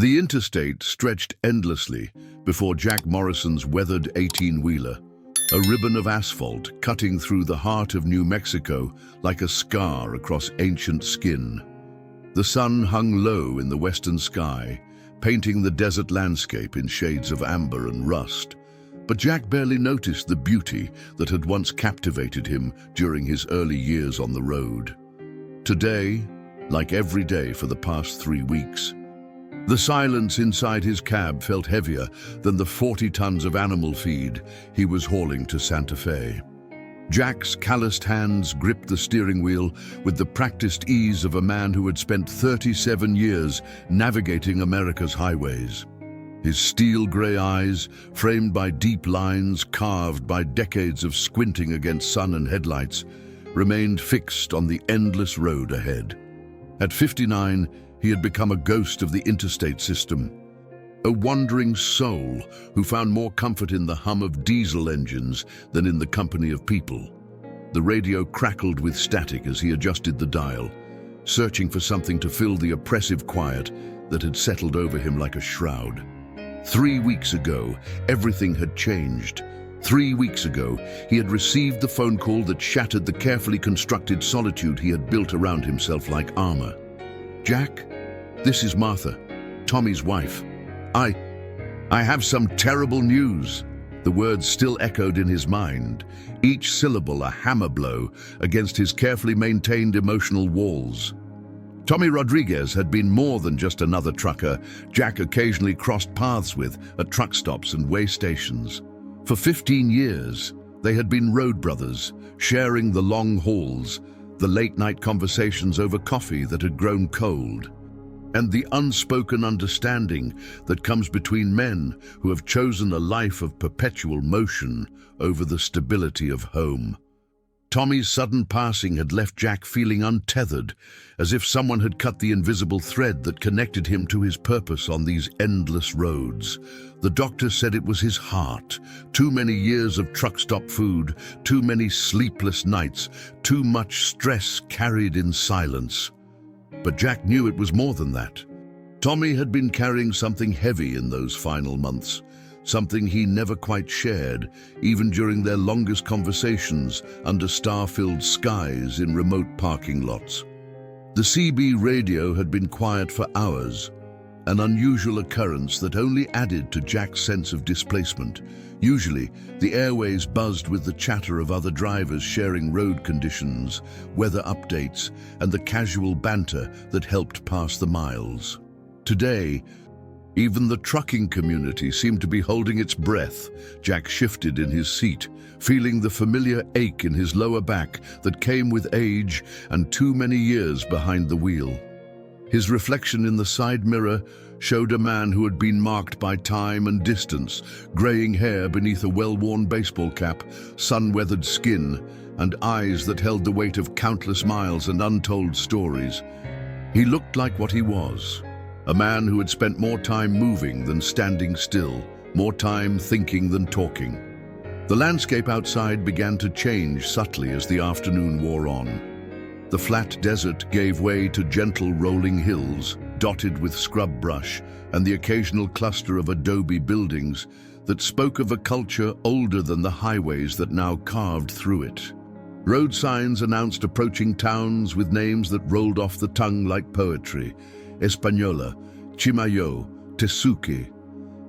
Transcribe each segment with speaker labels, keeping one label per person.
Speaker 1: The interstate stretched endlessly before Jack Morrison's weathered 18-wheeler, a ribbon of asphalt cutting through the heart of New Mexico like a scar across ancient skin. The sun hung low in the western sky, painting the desert landscape in shades of amber and rust. But Jack barely noticed the beauty that had once captivated him during his early years on the road. Today, like every day for the past 3 weeks, the silence inside his cab felt heavier than the 40 tons of animal feed he was hauling to Santa Fe. Jack's calloused hands gripped the steering wheel with the practiced ease of a man who had spent 37 years navigating America's highways. His steel-gray eyes, framed by deep lines carved by decades of squinting against sun and headlights, remained fixed on the endless road ahead. At 59, he had become a ghost of the interstate system, a wandering soul who found more comfort in the hum of diesel engines than in the company of people. The radio crackled with static as he adjusted the dial, searching for something to fill the oppressive quiet that had settled over him like a shroud. 3 weeks ago, everything had changed. 3 weeks ago, he had received the phone call that shattered the carefully constructed solitude he had built around himself like armor. "Jack, this is Martha, Tommy's wife. I have some terrible news." The words still echoed in his mind, each syllable a hammer blow against his carefully maintained emotional walls. Tommy Rodriguez had been more than just another trucker Jack occasionally crossed paths with at truck stops and way stations. For 15 years, they had been road brothers, sharing the long hauls, the late-night conversations over coffee that had grown cold, and the unspoken understanding that comes between men who have chosen a life of perpetual motion over the stability of home. Tommy's sudden passing had left Jack feeling untethered, as if someone had cut the invisible thread that connected him to his purpose on these endless roads. The doctor said it was his heart. Too many years of truck stop food, too many sleepless nights, too much stress carried in silence. But Jack knew it was more than that. Tommy had been carrying something heavy in those final months, something he never quite shared, even during their longest conversations under star-filled skies in remote parking lots. The CB radio had been quiet for hours, an unusual occurrence that only added to Jack's sense of displacement. Usually, the airways buzzed with the chatter of other drivers sharing road conditions, weather updates, and the casual banter that helped pass the miles. Today, even the trucking community seemed to be holding its breath. Jack shifted in his seat, feeling the familiar ache in his lower back that came with age and too many years behind the wheel. His reflection in the side mirror showed a man who had been marked by time and distance, graying hair beneath a well-worn baseball cap, sun-weathered skin, and eyes that held the weight of countless miles and untold stories. He looked like what he was. A man who had spent more time moving than standing still, more time thinking than talking. The landscape outside began to change subtly as the afternoon wore on. The flat desert gave way to gentle rolling hills, dotted with scrub brush and the occasional cluster of adobe buildings that spoke of a culture older than the highways that now carved through it. Road signs announced approaching towns with names that rolled off the tongue like poetry: Española, Chimayo, Tesuque.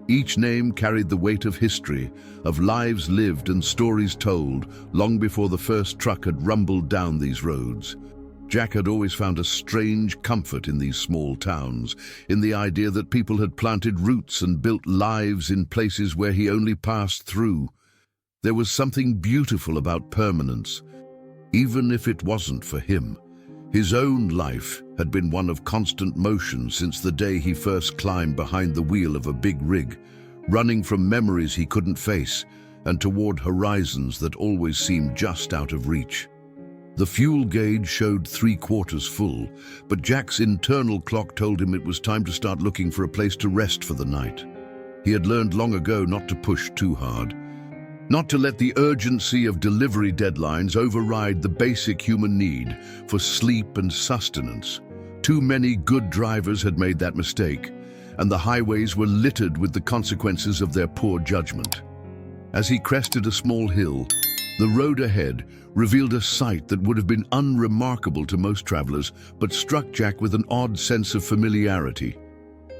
Speaker 1: Each name carried the weight of history, of lives lived and stories told long before the first truck had rumbled down these roads. Jack had always found a strange comfort in these small towns, in the idea that people had planted roots and built lives in places where he only passed through. There was something beautiful about permanence, even if it wasn't for him. His own life had been one of constant motion since the day he first climbed behind the wheel of a big rig, running from memories he couldn't face and toward horizons that always seemed just out of reach. The fuel gauge showed 3/4 full, but Jack's internal clock told him it was time to start looking for a place to rest for the night. He had learned long ago not to push too hard, not to let the urgency of delivery deadlines override the basic human need for sleep and sustenance. Too many good drivers had made that mistake, and the highways were littered with the consequences of their poor judgment. As he crested a small hill, the road ahead revealed a sight that would have been unremarkable to most travelers, but struck Jack with an odd sense of familiarity.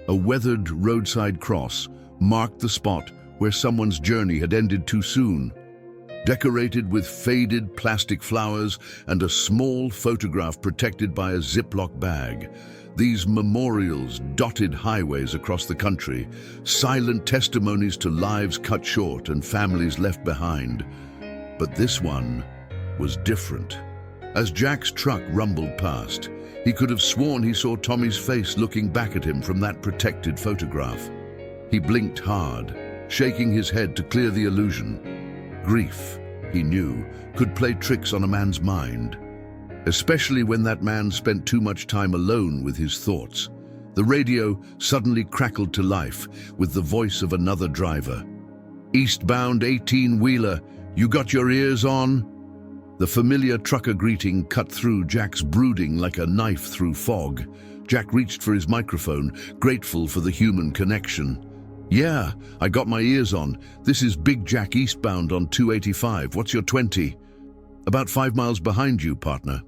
Speaker 1: A weathered roadside cross marked the spot where someone's journey had ended too soon. Decorated with faded plastic flowers and a small photograph protected by a Ziploc bag, these memorials dotted highways across the country, silent testimonies to lives cut short and families left behind. But this one was different. As Jack's truck rumbled past, he could have sworn he saw Tommy's face looking back at him from that protected photograph. He blinked hard, shaking his head to clear the illusion. Grief, he knew, could play tricks on a man's mind, especially when that man spent too much time alone with his thoughts. The radio suddenly crackled to life with the voice of another driver. "Eastbound 18-wheeler, you got your ears on?" The familiar trucker greeting cut through Jack's brooding like a knife through fog. Jack reached for his microphone, grateful for the human connection. "Yeah, I got my ears on. This is Big Jack eastbound on 285. What's your 20? "About 5 miles behind you, partner."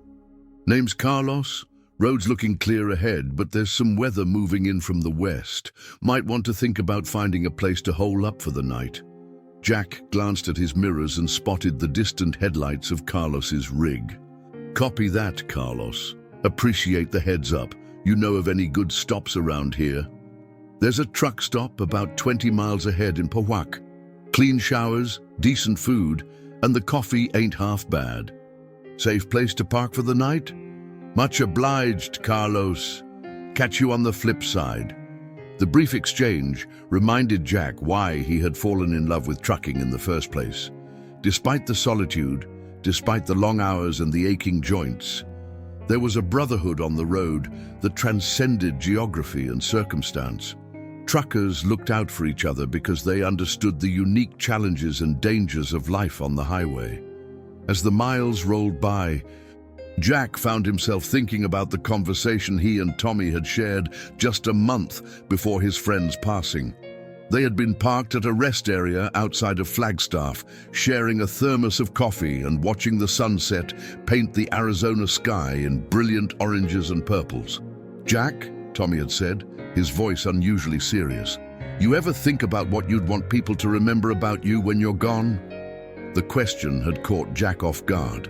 Speaker 1: "Name's Carlos. Road's looking clear ahead, but there's some weather moving in from the west. Might want to think about finding a place to hole up for the night." Jack glanced at his mirrors and spotted the distant headlights of Carlos's rig. "Copy that, Carlos. Appreciate the heads up. You know of any good stops around here?" "There's a truck stop about 20 miles ahead in Pohuac. Clean showers, decent food, and the coffee ain't half bad." "Safe place to park for the night?" "Much obliged, Carlos. Catch you on the flip side." The brief exchange reminded Jack why he had fallen in love with trucking in the first place. Despite the solitude, despite the long hours and the aching joints, there was a brotherhood on the road that transcended geography and circumstance. Truckers looked out for each other because they understood the unique challenges and dangers of life on the highway. As the miles rolled by, Jack found himself thinking about the conversation he and Tommy had shared just a month before his friend's passing. They had been parked at a rest area outside of Flagstaff, sharing a thermos of coffee and watching the sunset paint the Arizona sky in brilliant oranges and purples. "Jack," Tommy had said, his voice unusually serious, "you ever think about what you'd want people to remember about you when you're gone?" The question had caught Jack off guard.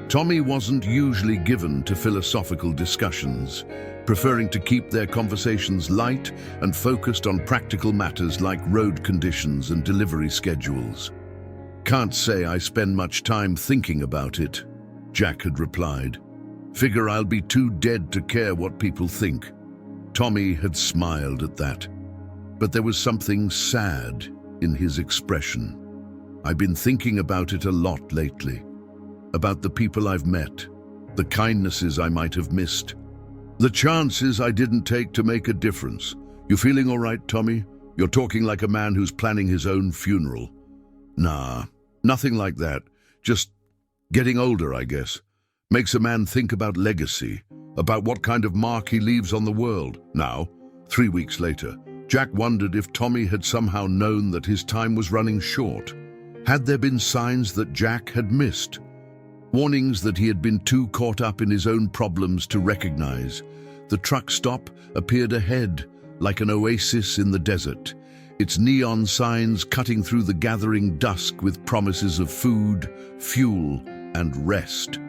Speaker 1: Tommy wasn't usually given to philosophical discussions, preferring to keep their conversations light and focused on practical matters like road conditions and delivery schedules. "Can't say I spend much time thinking about it," Jack had replied. "Figure I'll be too dead to care what people think." Tommy had smiled at that, but there was something sad in his expression. "I've been thinking about it a lot lately. About the people I've met, the kindnesses I might have missed, the chances I didn't take to make a difference." "You feeling all right, Tommy? You're talking like a man who's planning his own funeral." "Nah, nothing like that. Just getting older, I guess. Makes a man think about legacy, about what kind of mark he leaves on the world." Now, 3 weeks later, Jack wondered if Tommy had somehow known that his time was running short. Had there been signs that Jack had missed? Warnings that he had been too caught up in his own problems to recognize. The truck stop appeared ahead, like an oasis in the desert, its neon signs cutting through the gathering dusk with promises of food, fuel, and rest.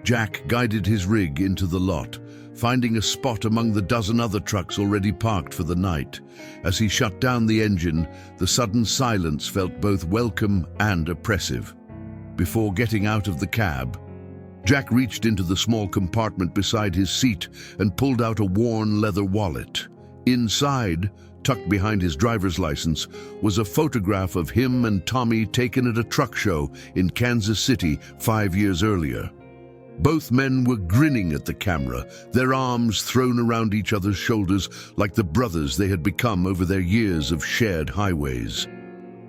Speaker 1: Jack guided his rig into the lot, finding a spot among the dozen other trucks already parked for the night. As he shut down the engine, the sudden silence felt both welcome and oppressive. Before getting out of the cab, Jack reached into the small compartment beside his seat and pulled out a worn leather wallet. Inside, tucked behind his driver's license, was a photograph of him and Tommy taken at a truck show in Kansas City 5 years earlier. Both men were grinning at the camera, their arms thrown around each other's shoulders like the brothers they had become over their years of shared highways.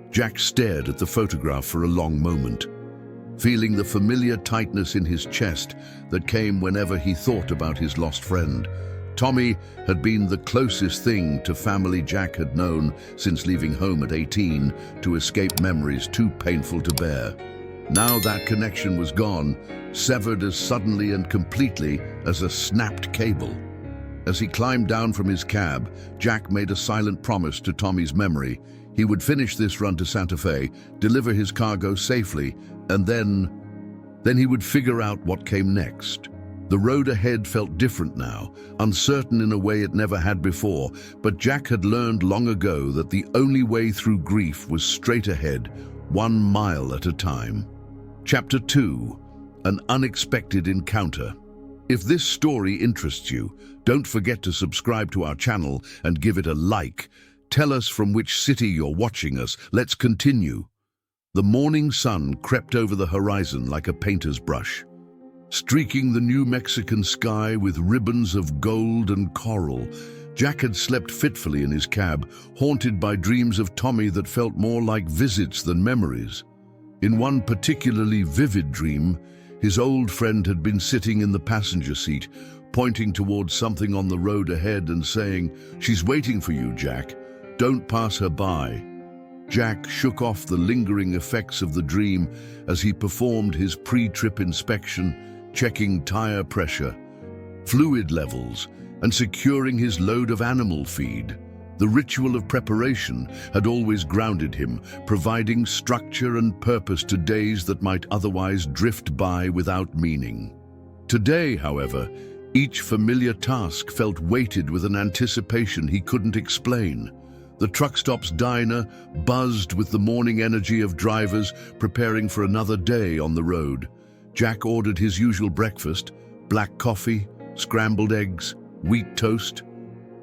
Speaker 1: Jack stared at the photograph for a long moment, feeling the familiar tightness in his chest that came whenever he thought about his lost friend. Tommy had been the closest thing to family Jack had known since leaving home at 18 to escape memories too painful to bear. Now that connection was gone, severed as suddenly and completely as a snapped cable. As he climbed down from his cab, Jack made a silent promise to Tommy's memory. He would finish this run to Santa Fe, deliver his cargo safely, and then he would figure out what came next. The road ahead felt different now, uncertain in a way it never had before, but Jack had learned long ago that the only way through grief was straight ahead, 1 mile at a time. Chapter 2: An Unexpected Encounter. If this story interests you, don't forget to subscribe to our channel and give it a like. Tell us from which city you're watching us. Let's continue. The morning sun crept over the horizon like a painter's brush, streaking the New Mexican sky with ribbons of gold and coral. Jack had slept fitfully in his cab, haunted by dreams of Tommy that felt more like visits than memories. In one particularly vivid dream, his old friend had been sitting in the passenger seat, pointing towards something on the road ahead and saying, "She's waiting for you, Jack. Don't pass her by." Jack shook off the lingering effects of the dream as he performed his pre-trip inspection, checking tire pressure, fluid levels, and securing his load of animal feed. The ritual of preparation had always grounded him, providing structure and purpose to days that might otherwise drift by without meaning. Today, however, each familiar task felt weighted with an anticipation he couldn't explain. The truck stop's diner buzzed with the morning energy of drivers preparing for another day on the road. Jack ordered his usual breakfast: black coffee, scrambled eggs, wheat toast,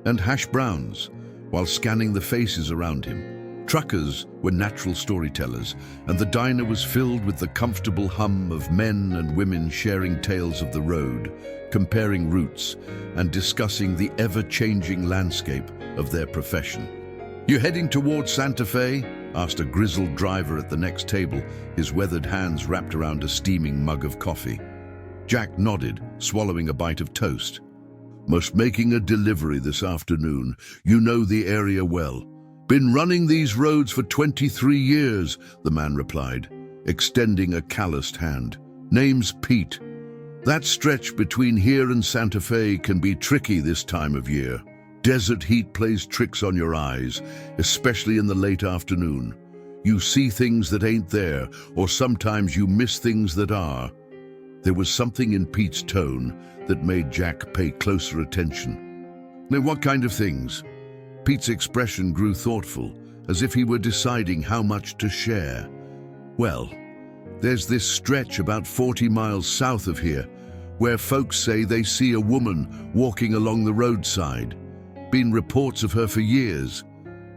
Speaker 1: and hash browns, while scanning the faces around him. Truckers were natural storytellers, and the diner was filled with the comfortable hum of men and women sharing tales of the road, comparing routes, and discussing the ever-changing landscape of their profession. "You heading towards Santa Fe?" asked a grizzled driver at the next table, his weathered hands wrapped around a steaming mug of coffee. Jack nodded, swallowing a bite of toast. "Must making a delivery this afternoon. You know the area well." "Been running these roads for 23 years, the man replied, extending a calloused hand. "Name's Pete. That stretch between here and Santa Fe can be tricky this time of year. Desert heat plays tricks on your eyes, especially in the late afternoon. You see things that ain't there, or sometimes you miss things that are." There was something in Pete's tone that made Jack pay closer attention. "Now, what kind of things?" Pete's expression grew thoughtful, as if he were deciding how much to share. "Well, there's this stretch about 40 miles south of here, where folks say they see a woman walking along the roadside. Been reports of her for years.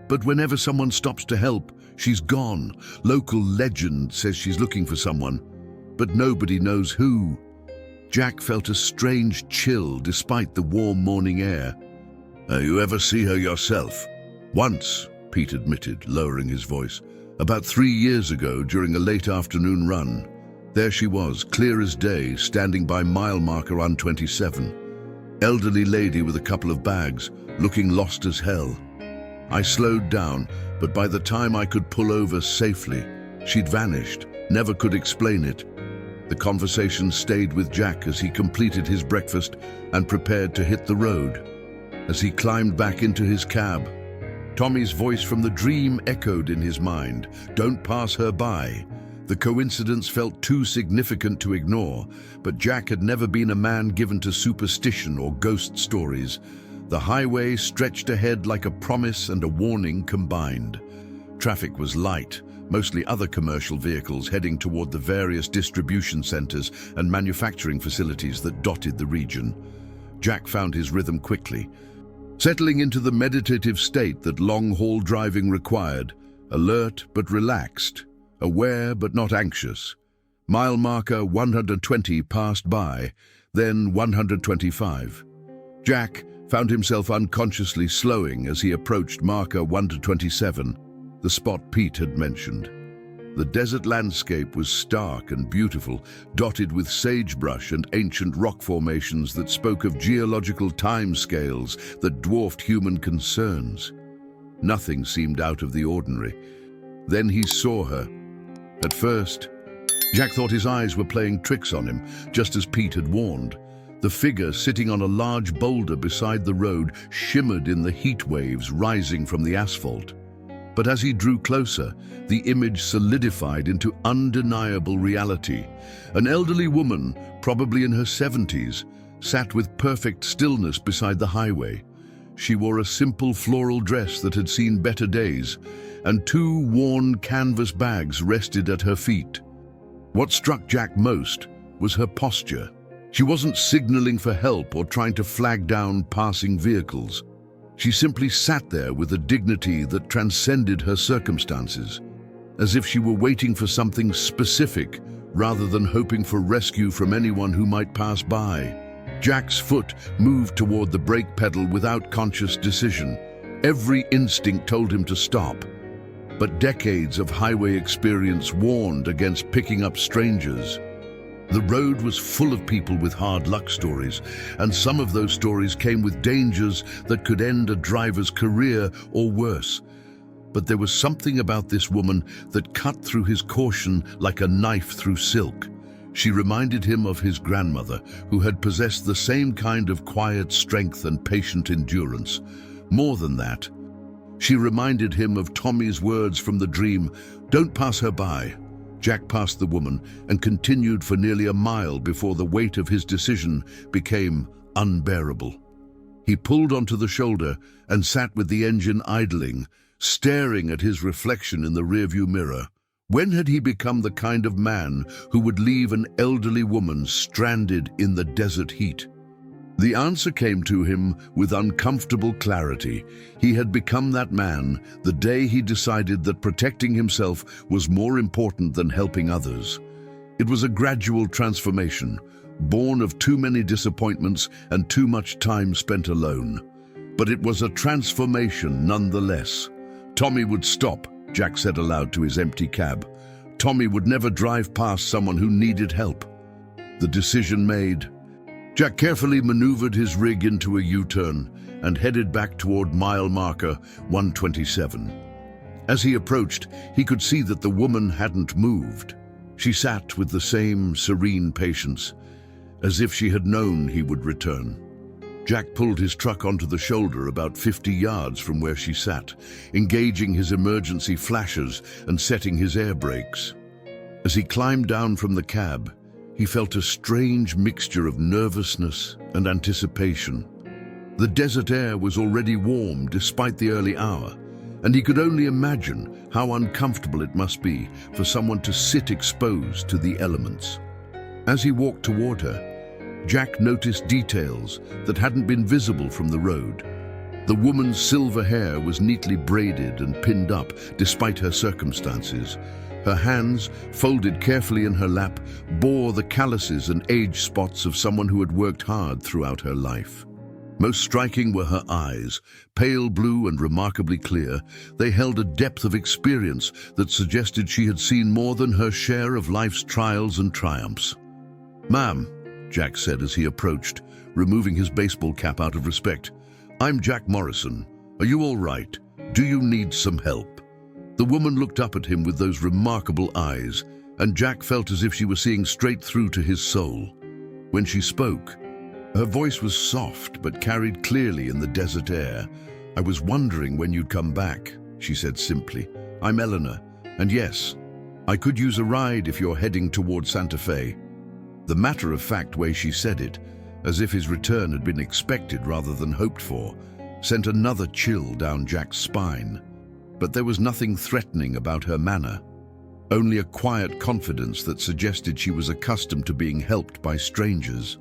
Speaker 1: But whenever someone stops to help, she's gone. Local legend says she's looking for someone, but nobody knows who." Jack felt a strange chill despite the warm morning air. "You ever see her yourself?" "Once," Pete admitted, lowering his voice. "About 3 years ago, during a late afternoon run. There she was, clear as day, standing by mile marker on 27. Elderly lady with a couple of bags, looking lost as hell. I slowed down, but by the time I could pull over safely, she'd vanished. Never could explain it." The conversation stayed with Jack as he completed his breakfast and prepared to hit the road. As he climbed back into his cab, Tommy's voice from the dream echoed in his mind. "Don't pass her by." The coincidence felt too significant to ignore, but Jack had never been a man given to superstition or ghost stories. The highway stretched ahead like a promise and a warning combined. Traffic was light, mostly other commercial vehicles heading toward the various distribution centers and manufacturing facilities that dotted the region. Jack found his rhythm quickly, settling into the meditative state that long-haul driving required, alert but relaxed, aware but not anxious. Mile marker 120 passed by, then 125. Jack found himself unconsciously slowing as he approached marker 127, the spot Pete had mentioned. The desert landscape was stark and beautiful, dotted with sagebrush and ancient rock formations that spoke of geological timescales that dwarfed human concerns. Nothing seemed out of the ordinary. Then he saw her. At first, Jack thought his eyes were playing tricks on him, just as Pete had warned. The figure sitting on a large boulder beside the road shimmered in the heat waves rising from the asphalt. But as he drew closer, the image solidified into undeniable reality. An elderly woman, probably in her 70s, sat with perfect stillness beside the highway. She wore a simple floral dress that had seen better days, and 2 worn canvas bags rested at her feet. What struck Jack most was her posture. She wasn't signaling for help or trying to flag down passing vehicles. She simply sat there with a dignity that transcended her circumstances, as if she were waiting for something specific rather than hoping for rescue from anyone who might pass by. Jack's foot moved toward the brake pedal without conscious decision. Every instinct told him to stop. But decades of highway experience warned against picking up strangers. The road was full of people with hard luck stories, and some of those stories came with dangers that could end a driver's career or worse. But there was something about this woman that cut through his caution like a knife through silk. She reminded him of his grandmother, who had possessed the same kind of quiet strength and patient endurance. More than that, she reminded him of Tommy's words from the dream, "Don't pass her by." Jack passed the woman and continued for nearly a mile before the weight of his decision became unbearable. He pulled onto the shoulder and sat with the engine idling, staring at his reflection in the rearview mirror. When had he become the kind of man who would leave an elderly woman stranded in the desert heat? The answer came to him with uncomfortable clarity. He had become that man the day he decided that protecting himself was more important than helping others. It was a gradual transformation, born of too many disappointments and too much time spent alone. But it was a transformation nonetheless. Tommy would stop, Jack said aloud to his empty cab. Tommy would never drive past someone who needed help. The decision made, Jack carefully maneuvered his rig into a U-turn and headed back toward mile marker 127. As he approached, he could see that the woman hadn't moved. She sat with the same serene patience, as if she had known he would return. Jack pulled his truck onto the shoulder about 50 yards from where she sat, engaging his emergency flashers and setting his air brakes. As he climbed down from the cab, he felt a strange mixture of nervousness and anticipation. The desert air was already warm despite the early hour, and he could only imagine how uncomfortable it must be for someone to sit exposed to the elements. As he walked toward her, Jack noticed details that hadn't been visible from the road. The woman's silver hair was neatly braided and pinned up despite her circumstances. Her hands, folded carefully in her lap, bore the calluses and age spots of someone who had worked hard throughout her life. Most striking were her eyes, pale blue and remarkably clear. They held a depth of experience that suggested she had seen more than her share of life's trials and triumphs. "Ma'am," Jack said as he approached, removing his baseball cap out of respect, "I'm Jack Morrison. Are you all right? Do you need some help?" The woman looked up at him with those remarkable eyes, and Jack felt as if she were seeing straight through to his soul. When she spoke, her voice was soft but carried clearly in the desert air. "I was wondering when you'd come back," she said simply. "I'm Eleanor, and yes, I could use a ride if you're heading toward Santa Fe." The matter-of-fact way she said it, as if his return had been expected rather than hoped for, sent another chill down Jack's spine. But there was nothing threatening about her manner, only a quiet confidence that suggested she was accustomed to being helped by strangers.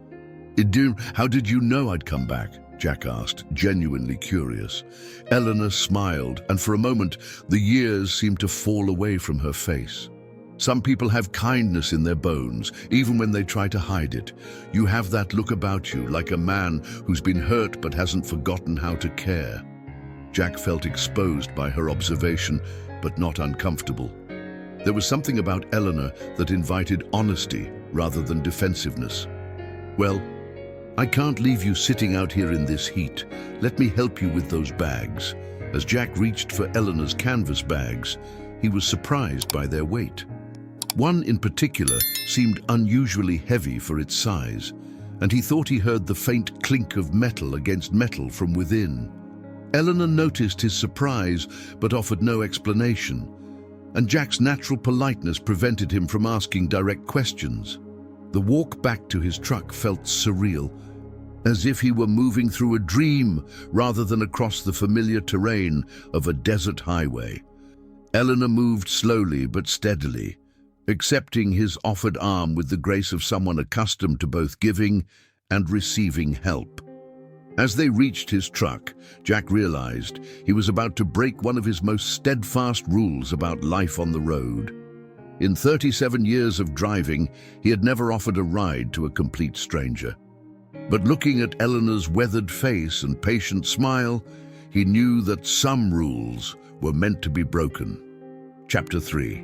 Speaker 1: "How did you know I'd come back?" Jack asked, genuinely curious. Eleanor smiled, and for a moment, the years seemed to fall away from her face. "Some people have kindness in their bones, even when they try to hide it. You have that look about you, like a man who's been hurt but hasn't forgotten how to care." Jack felt exposed by her observation, but not uncomfortable. There was something about Eleanor that invited honesty rather than defensiveness. "Well, I can't leave you sitting out here in this heat. Let me help you with those bags." As Jack reached for Eleanor's canvas bags, he was surprised by their weight. One in particular seemed unusually heavy for its size, and he thought he heard the faint clink of metal against metal from within. Eleanor noticed his surprise but offered no explanation, and Jack's natural politeness prevented him from asking direct questions. The walk back to his truck felt surreal, as if he were moving through a dream rather than across the familiar terrain of a desert highway. Eleanor moved slowly but steadily, accepting his offered arm with the grace of someone accustomed to both giving and receiving help. As they reached his truck, Jack realized he was about to break one of his most steadfast rules about life on the road. In 37 years of driving, he had never offered a ride to a complete stranger. But looking at Eleanor's weathered face and patient smile, he knew that some rules were meant to be broken. Chapter 3.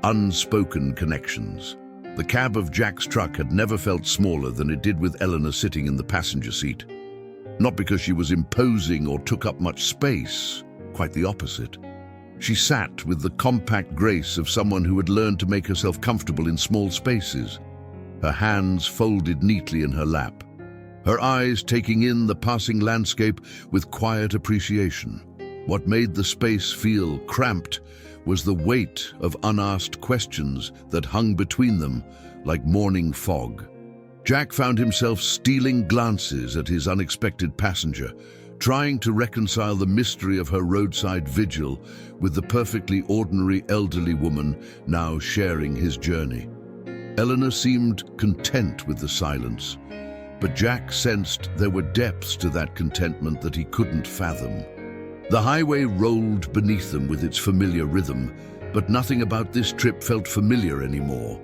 Speaker 1: Unspoken Connections. The cab of Jack's truck had never felt smaller than it did with Eleanor sitting in the passenger seat. Not because she was imposing or took up much space, quite the opposite. She sat with the compact grace of someone who had learned to make herself comfortable in small spaces, her hands folded neatly in her lap, her eyes taking in the passing landscape with quiet appreciation. What made the space feel cramped was the weight of unasked questions that hung between them like morning fog. Jack found himself stealing glances at his unexpected passenger, trying to reconcile the mystery of her roadside vigil with the perfectly ordinary elderly woman now sharing his journey. Eleanor seemed content with the silence, but Jack sensed there were depths to that contentment that he couldn't fathom. The highway rolled beneath them with its familiar rhythm, but nothing about this trip felt familiar anymore.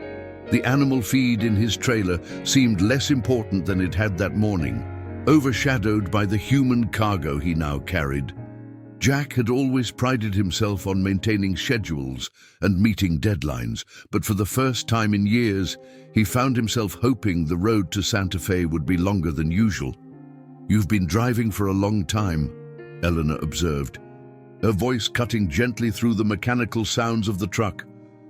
Speaker 1: The animal feed in his trailer seemed less important than it had that morning, overshadowed by the human cargo he now carried. Jack had always prided himself on maintaining schedules and meeting deadlines, but for the first time in years, he found himself hoping the road to Santa Fe would be longer than usual. "You've been driving for a long time," Eleanor observed, her voice cutting gently through the mechanical sounds of the truck.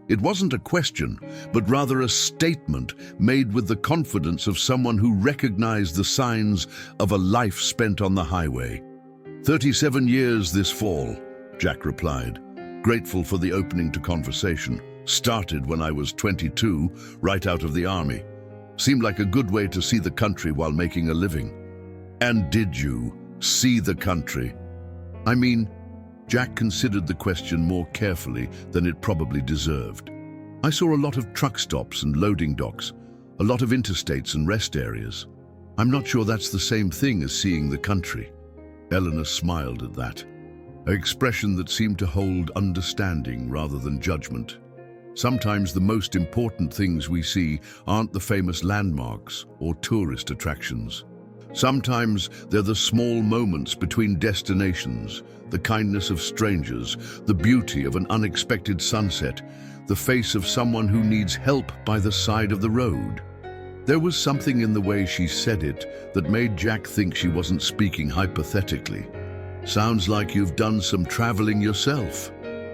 Speaker 1: It wasn't a question, but rather a statement made with the confidence of someone who recognized the signs of a life spent on the highway. 37 years this fall," Jack replied, grateful for the opening to conversation. "Started when I was 22, right out of the army. Seemed like a good way to see the country while making a living." "And did you see the country?" I mean, Jack considered the question more carefully than it probably deserved. "I saw a lot of truck stops and loading docks, a lot of interstates and rest areas. I'm not sure that's the same thing as seeing the country." Eleanor smiled at that, an expression that seemed to hold understanding rather than judgment. Sometimes the most important things we see aren't the famous landmarks or tourist attractions. Sometimes they're the small moments between destinations, the kindness of strangers, the beauty of an unexpected sunset, the face of someone who needs help by the side of the road. There was something in the way she said it that made Jack think she wasn't speaking hypothetically. "Sounds like you've done some traveling yourself."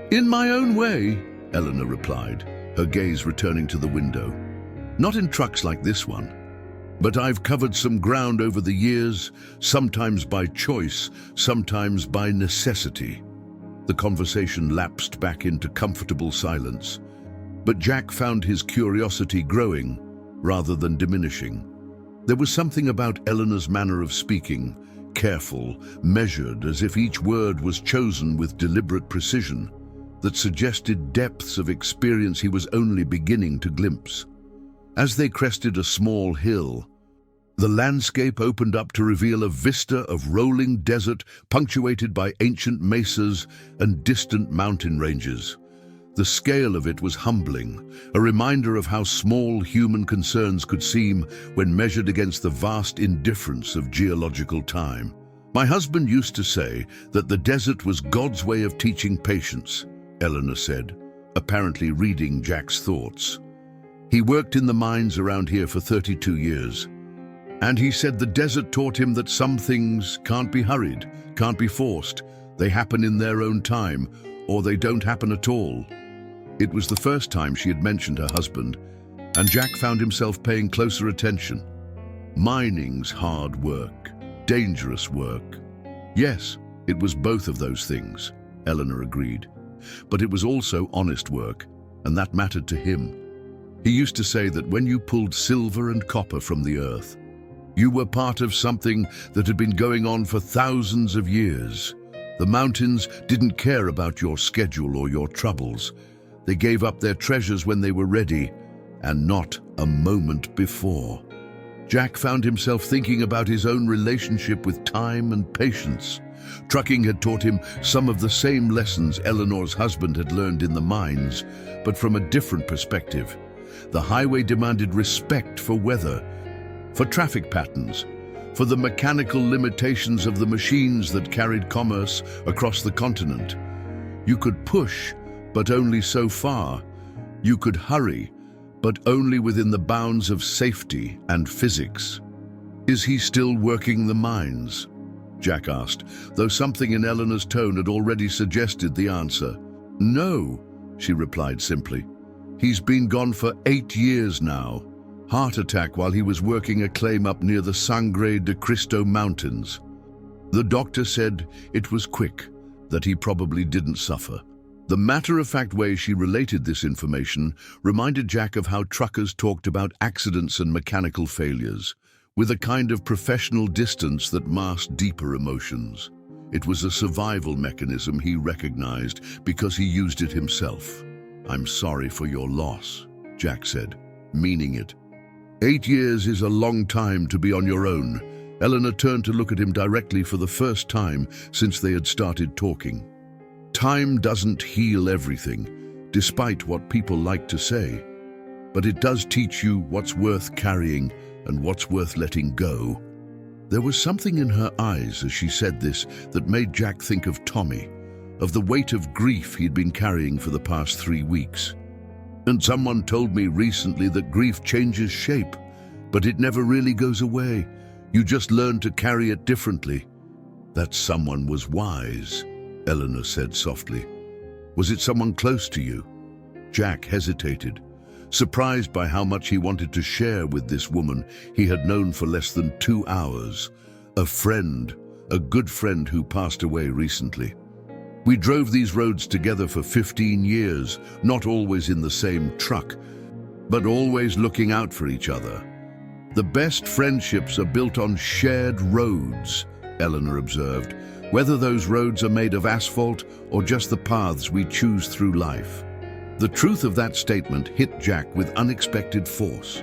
Speaker 1: "In my own way," Eleanor replied, her gaze returning to the window. "Not in trucks like this one. But I've covered some ground over the years, sometimes by choice, sometimes by necessity." The conversation lapsed back into comfortable silence, but Jack found his curiosity growing rather than diminishing. There was something about Eleanor's manner of speaking, careful, measured, as if each word was chosen with deliberate precision, that suggested depths of experience he was only beginning to glimpse. As they crested a small hill, the landscape opened up to reveal a vista of rolling desert punctuated by ancient mesas and distant mountain ranges. The scale of it was humbling, a reminder of how small human concerns could seem when measured against the vast indifference of geological time. "My husband used to say that the desert was God's way of teaching patience," Eleanor said, apparently reading Jack's thoughts. He worked in the mines around here for 32 years, and he said the desert taught him that some things can't be hurried, can't be forced. They happen in their own time, or they don't happen at all. It was the first time she had mentioned her husband, and Jack found himself paying closer attention. Mining's hard work, dangerous work. Yes, it was both of those things, Eleanor agreed. But it was also honest work, and that mattered to him. He used to say that when you pulled silver and copper from the earth, you were part of something that had been going on for thousands of years. The mountains didn't care about your schedule or your troubles. They gave up their treasures when they were ready, and not a moment before. Jack found himself thinking about his own relationship with time and patience. Trucking had taught him some of the same lessons Eleanor's husband had learned in the mines, but from a different perspective. The highway demanded respect for weather, for traffic patterns, for the mechanical limitations of the machines that carried commerce across the continent. You could push, but only so far. You could hurry, but only within the bounds of safety and physics. Is he still working the mines? Jack asked, though something in Eleanor's tone had already suggested the answer. No, she replied simply. He's been gone for 8 years now. Heart attack while he was working a claim up near the Sangre de Cristo Mountains. The doctor said it was quick, that he probably didn't suffer. The matter-of-fact way she related this information reminded Jack of how truckers talked about accidents and mechanical failures, with a kind of professional distance that masked deeper emotions. It was a survival mechanism he recognized because he used it himself. "I'm sorry for your loss," Jack said, meaning it. 8 years is a long time to be on your own. Eleanor turned to look at him directly for the first time since they had started talking. Time doesn't heal everything, despite what people like to say. But it does teach you what's worth carrying and what's worth letting go. There was something in her eyes as she said this that made Jack think of Tommy, of the weight of grief he'd been carrying for the past 3 weeks. And someone told me recently that grief changes shape, but it never really goes away. You just learn to carry it differently. That someone was wise, Eleanor said softly. Was it someone close to you? Jack hesitated, surprised by how much he wanted to share with this woman he had known for less than 2 hours. A friend, a good friend who passed away recently. We drove these roads together for 15 years, not always in the same truck, but always looking out for each other. The best friendships are built on shared roads, Eleanor observed, whether those roads are made of asphalt or just the paths we choose through life. The truth of that statement hit Jack with unexpected force.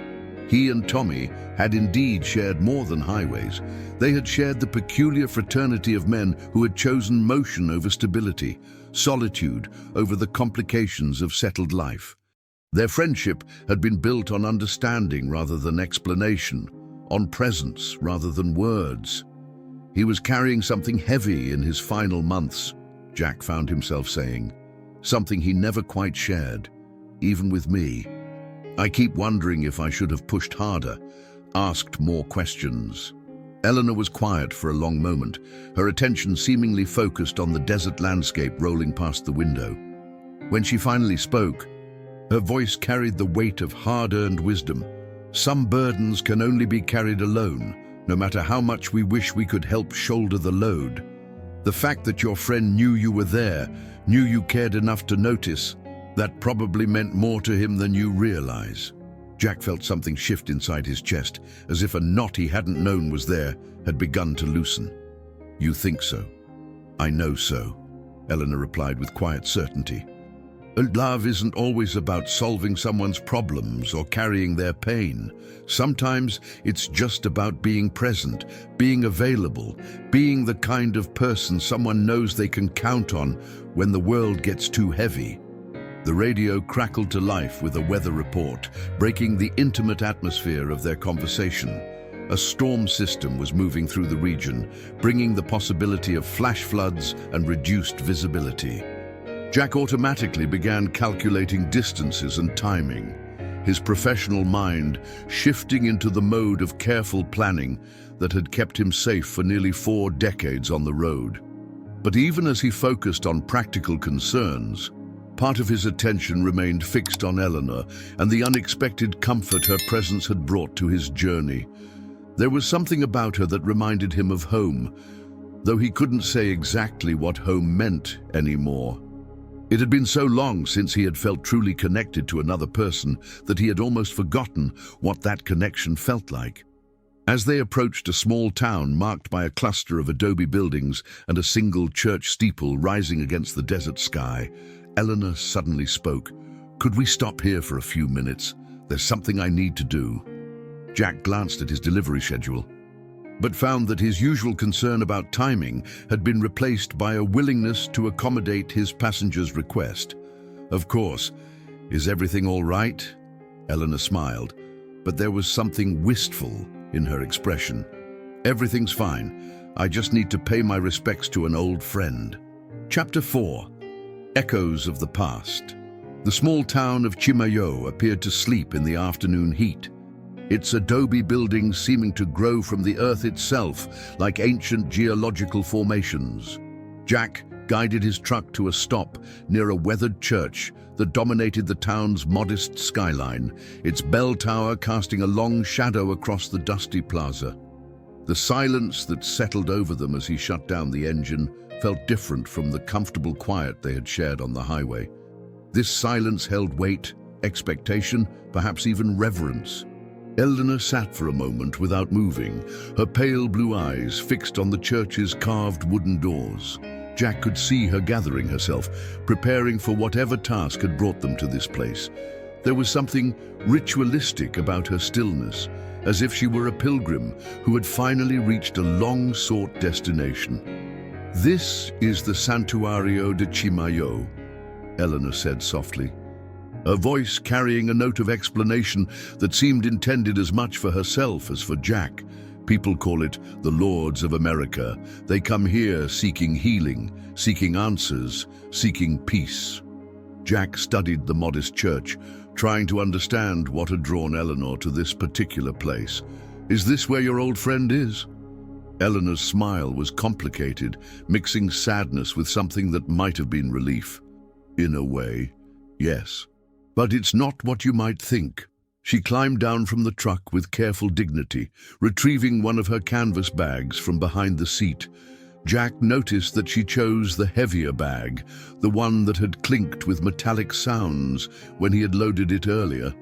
Speaker 1: He and Tommy had indeed shared more than highways. They had shared the peculiar fraternity of men who had chosen motion over stability, solitude over the complications of settled life. Their friendship had been built on understanding rather than explanation, on presence rather than words. He was carrying something heavy in his final months, Jack found himself saying, something he never quite shared, even with me. I keep wondering if I should have pushed harder, asked more questions. Eleanor was quiet for a long moment, her attention seemingly focused on the desert landscape rolling past the window. When she finally spoke, her voice carried the weight of hard-earned wisdom. Some burdens can only be carried alone, no matter how much we wish we could help shoulder the load. The fact that your friend knew you were there, knew you cared enough to notice, that probably meant more to him than you realize. Jack felt something shift inside his chest, as if a knot he hadn't known was there had begun to loosen. You think so? I know so, Eleanor replied with quiet certainty. Love isn't always about solving someone's problems or carrying their pain. Sometimes it's just about being present, being available, being the kind of person someone knows they can count on when the world gets too heavy. The radio crackled to life with a weather report, breaking the intimate atmosphere of their conversation. A storm system was moving through the region, bringing the possibility of flash floods and reduced visibility. Jack automatically began calculating distances and timing, his professional mind shifting into the mode of careful planning that had kept him safe for nearly 4 decades on the road. But even as he focused on practical concerns, part of his attention remained fixed on Eleanor and the unexpected comfort her presence had brought to his journey. There was something about her that reminded him of home, though he couldn't say exactly what home meant anymore. It had been so long since he had felt truly connected to another person that he had almost forgotten what that connection felt like. As they approached a small town marked by a cluster of adobe buildings and a single church steeple rising against the desert sky, Eleanor suddenly spoke. "Could we stop here for a few minutes? There's something I need to do." Jack glanced at his delivery schedule, but found that his usual concern about timing had been replaced by a willingness to accommodate his passenger's request. "Of course. Is everything all right?" Eleanor smiled, but there was something wistful in her expression. "Everything's fine. I just need to pay my respects to an old friend." Chapter 4. Echoes of the Past. The small town of Chimayo appeared to sleep in the afternoon heat, its adobe buildings seeming to grow from the earth itself like ancient geological formations. Jack guided his truck to a stop near a weathered church that dominated the town's modest skyline, its bell tower casting a long shadow across the dusty plaza. The silence that settled over them as he shut down the engine felt different from the comfortable quiet they had shared on the highway. This silence held weight, expectation, perhaps even reverence. Eleanor sat for a moment without moving, her pale blue eyes fixed on the church's carved wooden doors. Jack could see her gathering herself, preparing for whatever task had brought them to this place. There was something ritualistic about her stillness, as if she were a pilgrim who had finally reached a long-sought destination. "This is the Santuario de Chimayo," Eleanor said softly, her voice carrying a note of explanation that seemed intended as much for herself as for Jack. "People call it the Lords of America. They come here seeking healing, seeking answers, seeking peace." Jack studied the modest church, trying to understand what had drawn Eleanor to this particular place. "Is this where your old friend is?" Eleanor's smile was complicated, mixing sadness with something that might have been relief. "In a way, yes. But it's not what you might think." She climbed down from the truck with careful dignity, retrieving one of her canvas bags from behind the seat. Jack noticed that she chose the heavier bag, the one that had clinked with metallic sounds when he had loaded it earlier.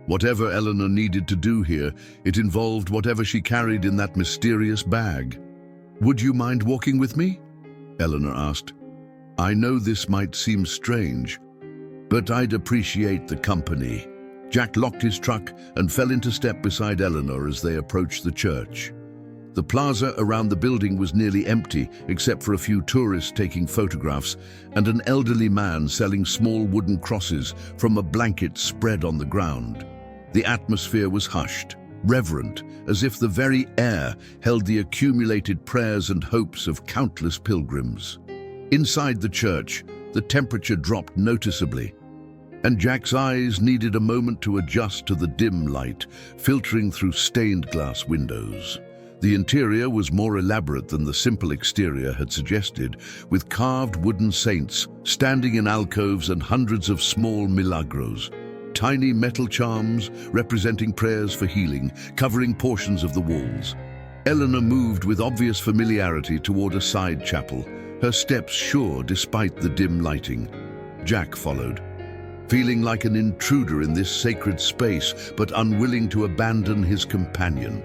Speaker 1: Whatever Eleanor needed to do here, it involved whatever she carried in that mysterious bag. "Would you mind walking with me?" Eleanor asked. "I know this might seem strange, but I'd appreciate the company." Jack locked his truck and fell into step beside Eleanor as they approached the church. The plaza around the building was nearly empty, except for a few tourists taking photographs and an elderly man selling small wooden crosses from a blanket spread on the ground. The atmosphere was hushed, reverent, as if the very air held the accumulated prayers and hopes of countless pilgrims. Inside the church, the temperature dropped noticeably, and Jack's eyes needed a moment to adjust to the dim light filtering through stained glass windows. The interior was more elaborate than the simple exterior had suggested, with carved wooden saints standing in alcoves and hundreds of small milagros, tiny metal charms representing prayers for healing, covering portions of the walls. Eleanor moved with obvious familiarity toward a side chapel, her steps sure despite the dim lighting. Jack followed, feeling like an intruder in this sacred space, but unwilling to abandon his companion.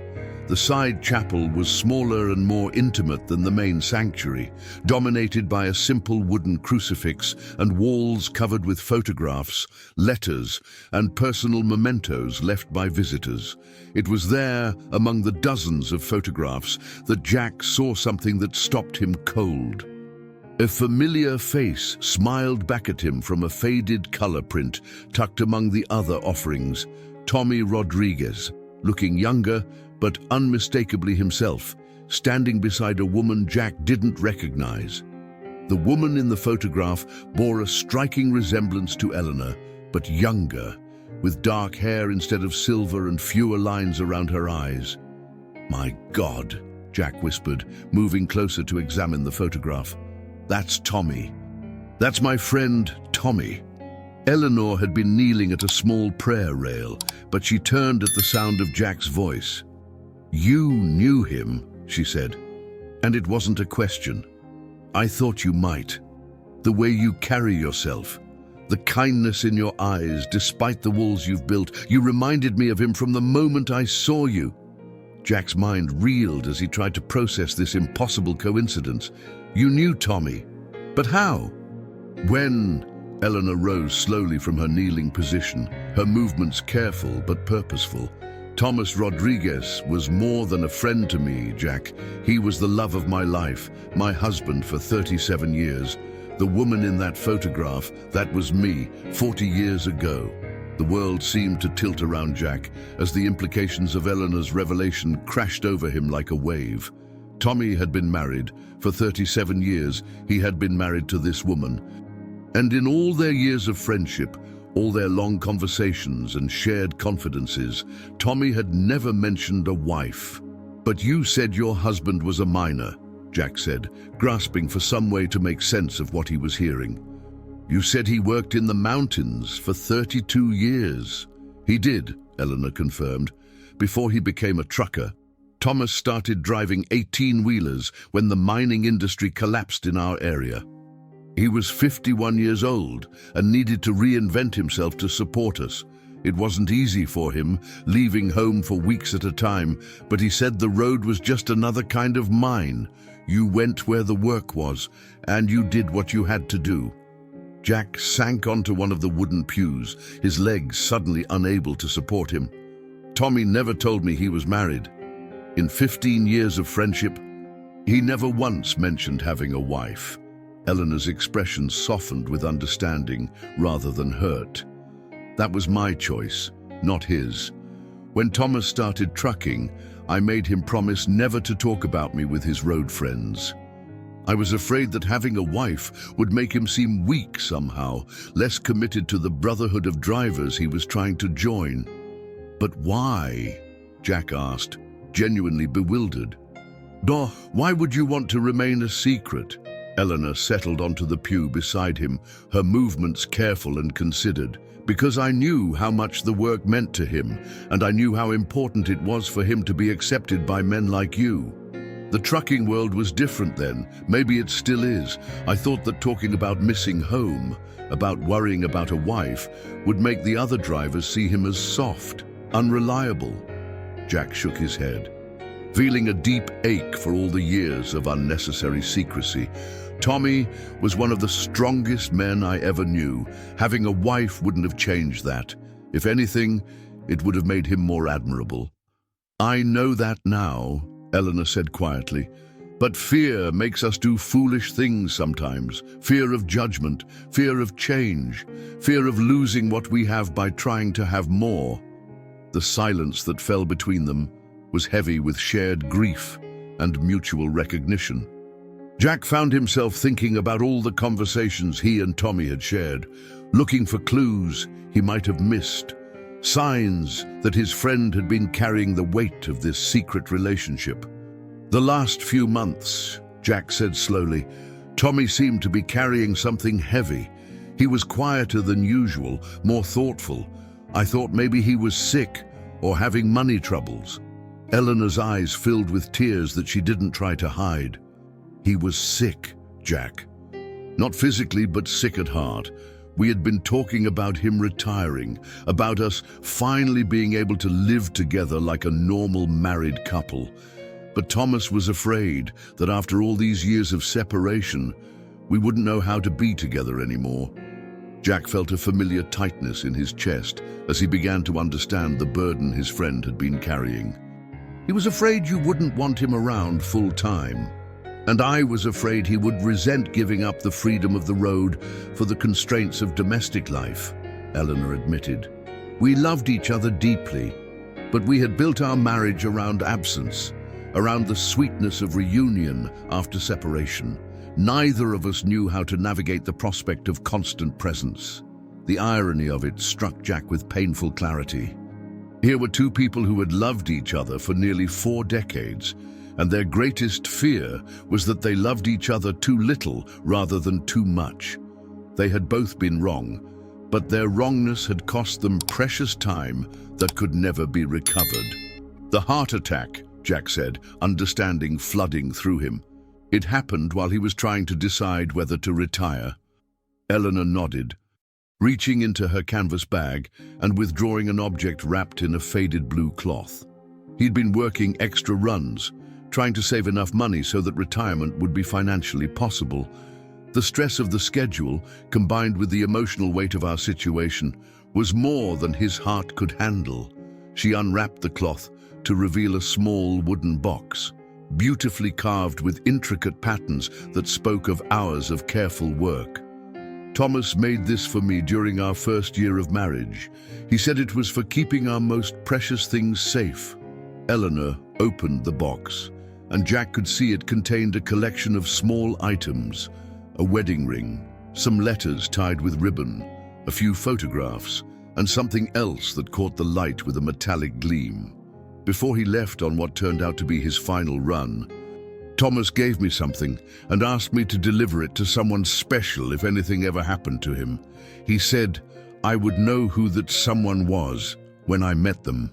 Speaker 1: The side chapel was smaller and more intimate than the main sanctuary, dominated by a simple wooden crucifix and walls covered with photographs, letters, and personal mementos left by visitors. It was there, among the dozens of photographs, that Jack saw something that stopped him cold. A familiar face smiled back at him from a faded color print tucked among the other offerings. Tommy Rodriguez, looking younger but unmistakably himself, standing beside a woman Jack didn't recognize. The woman in the photograph bore a striking resemblance to Eleanor, but younger, with dark hair instead of silver and fewer lines around her eyes. "My God," Jack whispered, moving closer to examine the photograph. "That's Tommy. That's my friend, Tommy." Eleanor had been kneeling at a small prayer rail, but she turned at the sound of Jack's voice. "You knew him," she said, "and it wasn't a question. I thought you might. The way you carry yourself, the kindness in your eyes despite the walls you've built, you reminded me of him from the moment I saw you." Jack's mind reeled as he tried to process this impossible coincidence. "You knew Tommy, but how?" "When..." Eleanor rose slowly from her kneeling position, her movements careful but purposeful. "Thomas Rodriguez was more than a friend to me, Jack. He was the love of my life, my husband for 37 years. The woman in that photograph, that was me, 40 years ago." The world seemed to tilt around Jack as the implications of Eleanor's revelation crashed over him like a wave. Tommy had been married. For 37 years, he had been married to this woman. And in all their years of friendship, all their long conversations and shared confidences, Tommy had never mentioned a wife. "But you said your husband was a miner," Jack said, grasping for some way to make sense of what he was hearing. "You said he worked in the mountains for 32 years. "He did," Eleanor confirmed. "Before he became a trucker, Thomas started driving 18-wheelers when the mining industry collapsed in our area. He was 51 years old and needed to reinvent himself to support us. It wasn't easy for him, leaving home for weeks at a time, but he said the road was just another kind of mine. You went where the work was, and you did what you had to do." Jack sank onto one of the wooden pews, his legs suddenly unable to support him. "Tommy never told me he was married. In 15 years of friendship, he never once mentioned having a wife." Eleanor's expression softened with understanding rather than hurt. "That was my choice, not his. When Thomas started trucking, I made him promise never to talk about me with his road friends. I was afraid that having a wife would make him seem weak somehow, less committed to the brotherhood of drivers he was trying to join." "But why?" Jack asked, genuinely bewildered. "Why would you want to remain a secret?" Eleanor settled onto the pew beside him, her movements careful and considered. "Because I knew how much the work meant to him, and I knew how important it was for him to be accepted by men like you. The trucking world was different then. Maybe it still is. I thought that talking about missing home, about worrying about a wife, would make the other drivers see him as soft, unreliable." Jack shook his head, feeling a deep ache for all the years of unnecessary secrecy. "Tommy was one of the strongest men I ever knew. Having a wife wouldn't have changed that. If anything, it would have made him more admirable." "I know that now," Eleanor said quietly. "But fear makes us do foolish things sometimes. Fear of judgment, fear of change, fear of losing what we have by trying to have more." The silence that fell between them was heavy with shared grief and mutual recognition. Jack found himself thinking about all the conversations he and Tommy had shared, looking for clues he might have missed, signs that his friend had been carrying the weight of this secret relationship. "The last few months," Jack said slowly, "Tommy seemed to be carrying something heavy. He was quieter than usual, more thoughtful. I thought maybe he was sick or having money troubles." Eleanor's eyes filled with tears that she didn't try to hide. "He was sick, Jack. Not physically, but sick at heart. We had been talking about him retiring, about us finally being able to live together like a normal married couple. But Thomas was afraid that after all these years of separation, we wouldn't know how to be together anymore." Jack felt a familiar tightness in his chest as he began to understand the burden his friend had been carrying. "He was afraid you wouldn't want him around full time. And I was afraid he would resent giving up the freedom of the road for the constraints of domestic life," Eleanor admitted. "We loved each other deeply, but we had built our marriage around absence, around the sweetness of reunion after separation. neither of us knew how to navigate the prospect of constant presence. The irony of it struck Jack with painful clarity. Here were two people who had loved each other for nearly 4 decades, and their greatest fear was that they loved each other too little rather than too much. They had both been wrong, but their wrongness had cost them precious time that could never be recovered. "The heart attack," Jack said, understanding flooding through him. "It happened while he was trying to decide whether to retire." Eleanor nodded, reaching into her canvas bag and withdrawing an object wrapped in a faded blue cloth. He'd been working extra runs, trying to save enough money so that retirement would be financially possible. The stress of the schedule, combined with the emotional weight of our situation, was more than his heart could handle. She unwrapped the cloth to reveal a small wooden box, beautifully carved with intricate patterns that spoke of hours of careful work. "Thomas made this for me during our first year of marriage. He said it was for keeping our most precious things safe." Eleanor opened the box, and Jack could see it contained a collection of small items: a wedding ring, some letters tied with ribbon, a few photographs, and something else that caught the light with a metallic gleam. Before he left on what turned out to be his final run, "Thomas gave me something and asked me to deliver it to someone special if anything ever happened to him. He said I would know who that someone was when I met them."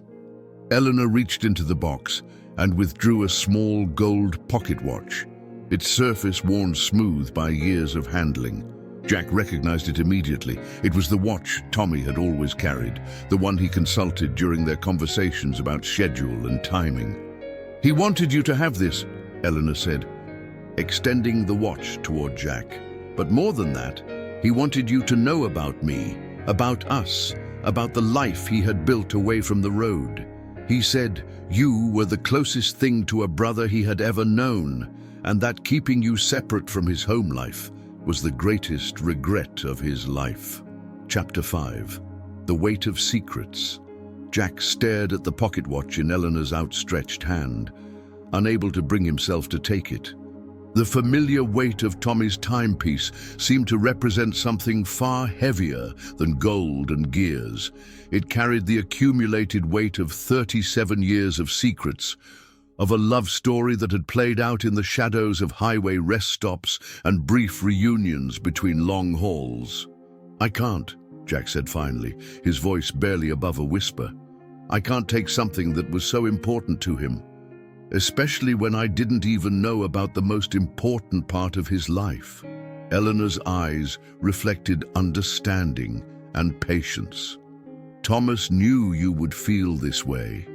Speaker 1: Eleanor reached into the box and withdrew a small gold pocket watch, its surface worn smooth by years of handling. Jack recognized it immediately. It was the watch Tommy had always carried, the one he consulted during their conversations about schedule and timing. "He wanted you to have this," Eleanor said, extending the watch toward Jack. "But more than that, he wanted you to know about me, about us, about the life he had built away from the road. He said you were the closest thing to a brother he had ever known, and that keeping you separate from his home life was the greatest regret of his life." Chapter 5. The Weight of Secrets. Jack stared at the pocket watch in Eleanor's outstretched hand, unable to bring himself to take it. The familiar weight of Tommy's timepiece seemed to represent something far heavier than gold and gears. It carried the accumulated weight of 37 years of secrets, of a love story that had played out in the shadows of highway rest stops and brief reunions between long hauls. "I can't," Jack said finally, his voice barely above a whisper. "I can't take something that was so important to him, especially when I didn't even know about the most important part of his life." Eleanor's eyes reflected understanding and patience. "Thomas knew you would feel this way.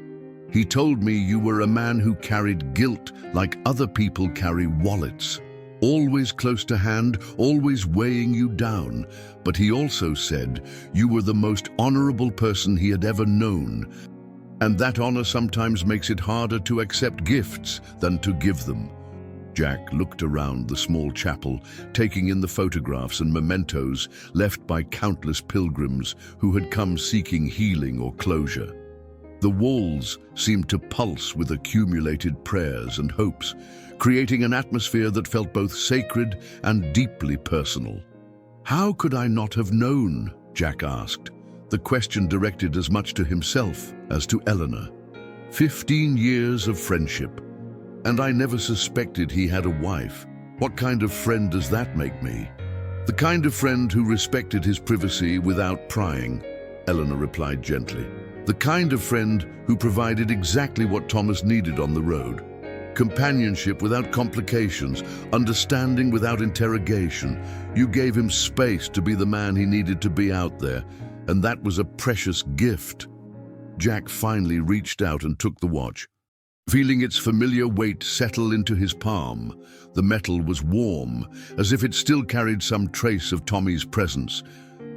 Speaker 1: He told me you were a man who carried guilt like other people carry wallets, always close to hand, always weighing you down. But he also said you were the most honorable person he had ever known, and that honor sometimes makes it harder to accept gifts than to give them." Jack looked around the small chapel, taking in the photographs and mementos left by countless pilgrims who had come seeking healing or closure. The walls seemed to pulse with accumulated prayers and hopes, creating an atmosphere that felt both sacred and deeply personal. "How could I not have known?" Jack asked, the question directed as much to himself as to Eleanor. 15 years of friendship, and I never suspected he had a wife. What kind of friend does that make me? "The kind of friend who respected his privacy without prying," Eleanor replied gently. "The kind of friend who provided exactly what Thomas needed on the road. Companionship without complications, understanding without interrogation. You gave him space to be the man he needed to be out there, and that was a precious gift." Jack finally reached out and took the watch. Feeling its familiar weight settle into his palm, the metal was warm, as if it still carried some trace of Tommy's presence.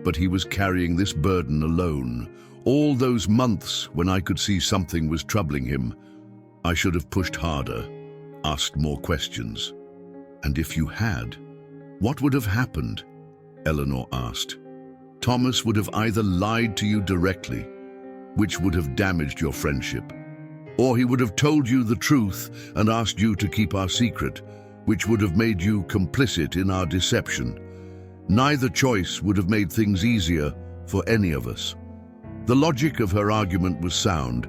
Speaker 1: But he was carrying this burden alone. All those months when I could see something was troubling him, I should have pushed harder, asked more questions. "And if you had, what would have happened?" Eleanor asked. "Thomas would have either lied to you directly, which would have damaged your friendship, or he would have told you the truth and asked you to keep our secret, which would have made you complicit in our deception. Neither choice would have made things easier for any of us. The logic of her argument was sound,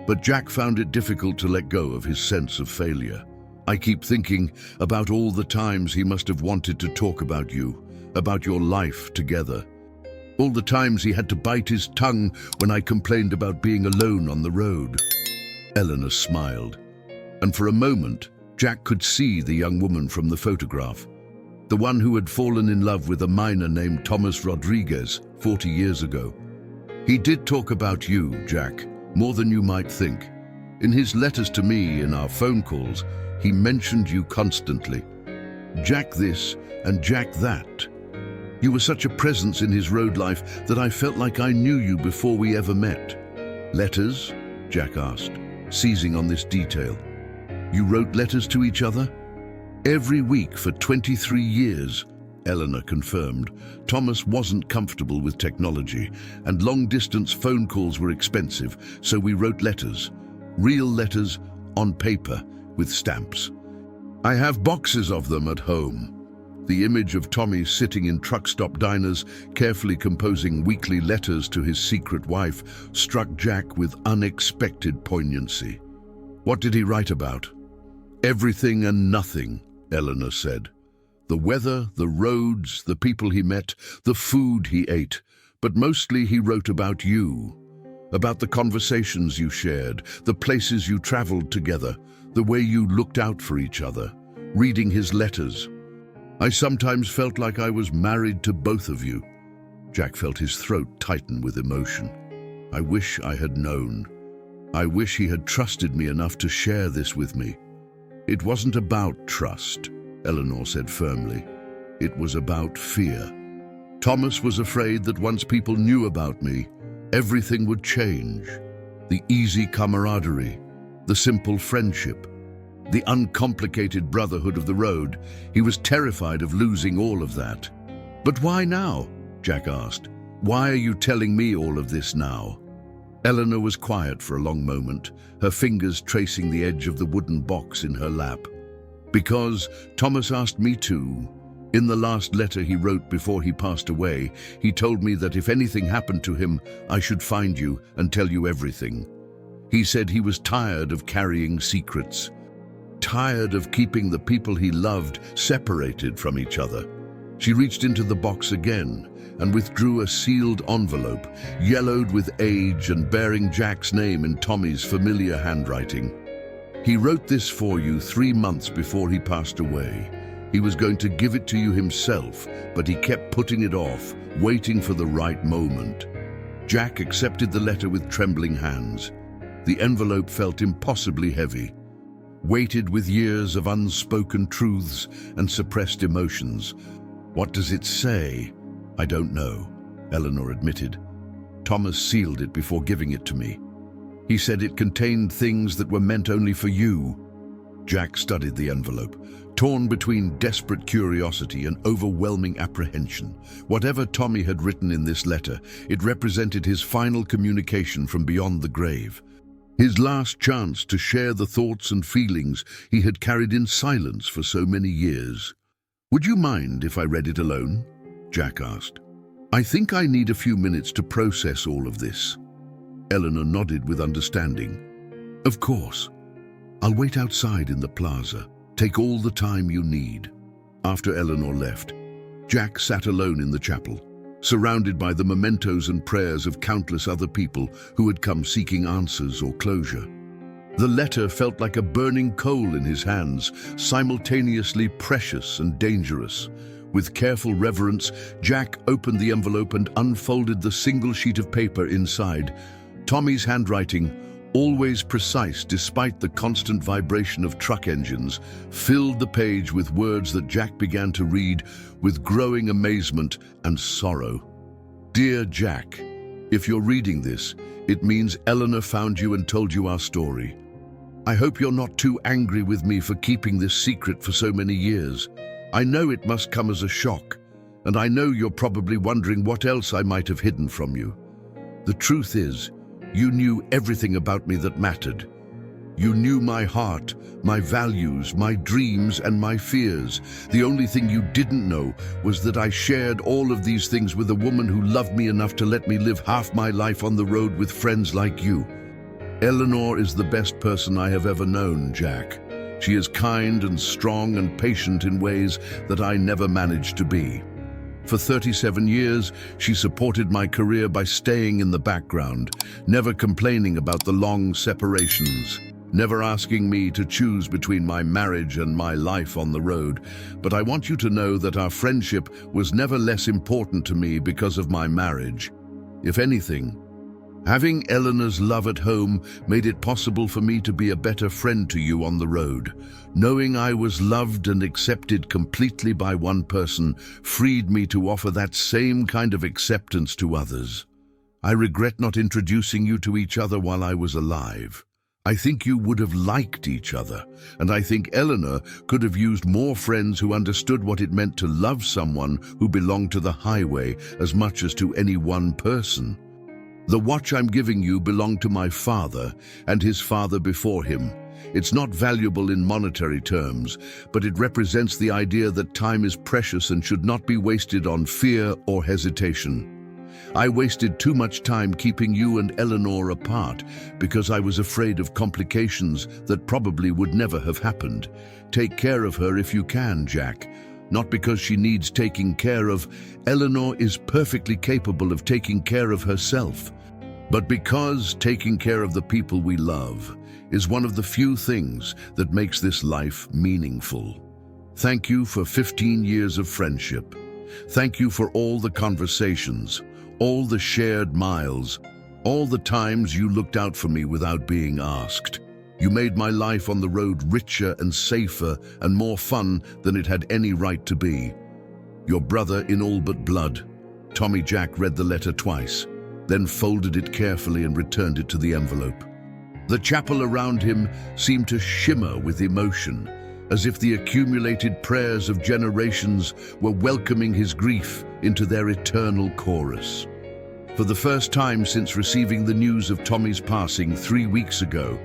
Speaker 1: but Jack found it difficult to let go of his sense of failure. I keep thinking about all the times he must have wanted to talk about you, about your life together. All the times he had to bite his tongue when I complained about being alone on the road. Eleanor smiled, and for a moment, Jack could see the young woman from the photograph, the one who had fallen in love with a miner named Thomas Rodriguez 40 years ago. He did talk about you, Jack, more than you might think. In his letters to me, in our phone calls, he mentioned you constantly. Jack this and Jack that. You were such a presence in his road life that I felt like I knew you before we ever met. Letters? Jack asked, seizing on this detail. You wrote letters to each other? Every week for 23 years, Eleanor confirmed. Thomas wasn't comfortable with technology, and long-distance phone calls were expensive, so we wrote letters. Real letters on paper with stamps. I have boxes of them at home. The image of Tommy sitting in truck stop diners, carefully composing weekly letters to his secret wife, struck Jack with unexpected poignancy. What did he write about? Everything and nothing, Eleanor said. The weather, the roads, the people he met, the food he ate, but mostly he wrote about you, about the conversations you shared, the places you traveled together, the way you looked out for each other. Reading his letters, I sometimes felt like I was married to both of you. Jack felt his throat tighten with emotion. I wish I had known. I wish he had trusted me enough to share this with me. It wasn't about trust, Eleanor said firmly. It was about fear. Thomas was afraid that once people knew about me, everything would change. The easy camaraderie, the simple friendship, the uncomplicated brotherhood of the road. He was terrified of losing all of that. But why now? Jack asked. Why are you telling me all of this now? Eleanor was quiet for a long moment, her fingers tracing the edge of the wooden box in her lap. Because Thomas asked me to. In the last letter he wrote before he passed away, he told me that if anything happened to him, I should find you and tell you everything. He said he was tired of carrying secrets, tired of keeping the people he loved separated from each other. She reached into the box again and withdrew a sealed envelope, yellowed with age and bearing Jack's name in Tommy's familiar handwriting. He wrote this for you 3 months before he passed away. He was going to give it to you himself, but he kept putting it off, waiting for the right moment. Jack accepted the letter with trembling hands. The envelope felt impossibly heavy, weighted with years of unspoken truths and suppressed emotions. What does it say? I don't know, Eleanor admitted. Thomas sealed it before giving it to me. He said it contained things that were meant only for you. Jack studied the envelope, torn between desperate curiosity and overwhelming apprehension. Whatever Tommy had written in this letter, it represented his final communication from beyond the grave. His last chance to share the thoughts and feelings he had carried in silence for so many years. Would you mind if I read it alone? Jack asked. I think I need a few minutes to process all of this. Eleanor nodded with understanding. Of course. I'll wait outside in the plaza. Take all the time you need. After Eleanor left, Jack sat alone in the chapel, surrounded by the mementos and prayers of countless other people who had come seeking answers or closure. The letter felt like a burning coal in his hands, simultaneously precious and dangerous. With careful reverence, Jack opened the envelope and unfolded the single sheet of paper inside. Tommy's handwriting, always precise despite the constant vibration of truck engines, filled the page with words that Jack began to read with growing amazement and sorrow. Dear Jack, if you're reading this, it means Eleanor found you and told you our story. I hope you're not too angry with me for keeping this secret for so many years. I know it must come as a shock, and I know you're probably wondering what else I might have hidden from you. The truth is, you knew everything about me that mattered. You knew my heart, my values, my dreams, and my fears. The only thing you didn't know was that I shared all of these things with a woman who loved me enough to let me live half my life on the road with friends like you. Eleanor is the best person I have ever known, Jack. She is kind and strong and patient in ways that I never managed to be. For 37 years, she supported my career by staying in the background, never complaining about the long separations, never asking me to choose between my marriage and my life on the road. But I want you to know that our friendship was never less important to me because of my marriage. If anything, having Eleanor's love at home made it possible for me to be a better friend to you on the road. Knowing I was loved and accepted completely by one person freed me to offer that same kind of acceptance to others. I regret not introducing you to each other while I was alive. I think you would have liked each other, and I think Eleanor could have used more friends who understood what it meant to love someone who belonged to the highway as much as to any one person. The watch I'm giving you belonged to my father and his father before him. It's not valuable in monetary terms, but it represents the idea that time is precious and should not be wasted on fear or hesitation. I wasted too much time keeping you and Eleanor apart because I was afraid of complications that probably would never have happened. Take care of her if you can, Jack. Not because she needs taking care of. Eleanor is perfectly capable of taking care of herself. But because taking care of the people we love is one of the few things that makes this life meaningful. Thank you for 15 years of friendship. Thank you for all the conversations, all the shared miles, all the times you looked out for me without being asked. You made my life on the road richer and safer and more fun than it had any right to be. Your brother in all but blood. Tommy Jack read the letter twice, then folded it carefully and returned it to the envelope. The chapel around him seemed to shimmer with emotion, as if the accumulated prayers of generations were welcoming his grief into their eternal chorus. For the first time since receiving the news of Tommy's passing 3 weeks ago,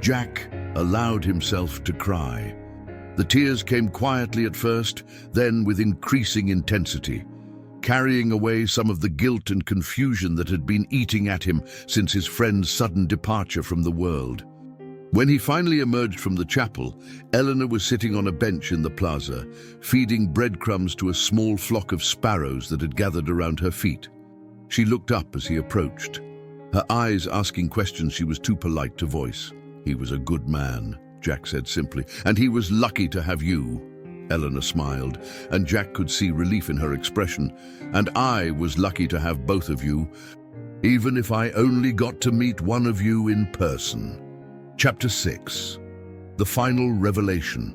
Speaker 1: Jack allowed himself to cry. The tears came quietly at first, then with increasing intensity, carrying away some of the guilt and confusion that had been eating at him since his friend's sudden departure from the world. When he finally emerged from the chapel, Eleanor was sitting on a bench in the plaza, feeding breadcrumbs to a small flock of sparrows that had gathered around her feet. She looked up as he approached, her eyes asking questions she was too polite to voice. "He was a good man," Jack said simply, "and he was lucky to have you." Eleanor smiled, and Jack could see relief in her expression. "And I was lucky to have both of you, even if I only got to meet one of you in person." Chapter 6. The Final Revelation.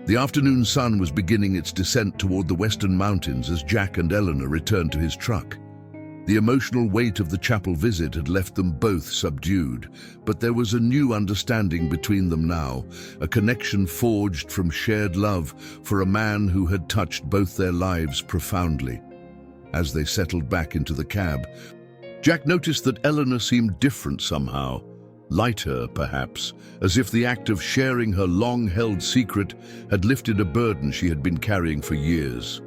Speaker 1: The afternoon sun was beginning its descent toward the western mountains as Jack and Eleanor returned to his truck. The emotional weight of the chapel visit had left them both subdued, but there was a new understanding between them now, a connection forged from shared love for a man who had touched both their lives profoundly. As they settled back into the cab, Jack noticed that Eleanor seemed different somehow, lighter perhaps, as if the act of sharing her long-held secret had lifted a burden she had been carrying for years.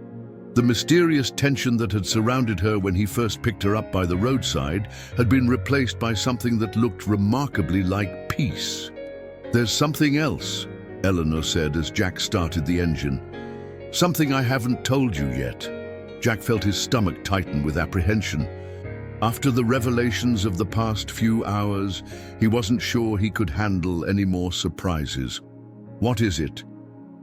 Speaker 1: The mysterious tension that had surrounded her when he first picked her up by the roadside had been replaced by something that looked remarkably like peace. "There's something else," Eleanor said as Jack started the engine. "Something I haven't told you yet." Jack felt his stomach tighten with apprehension. After the revelations of the past few hours, he wasn't sure he could handle any more surprises. "What is it?"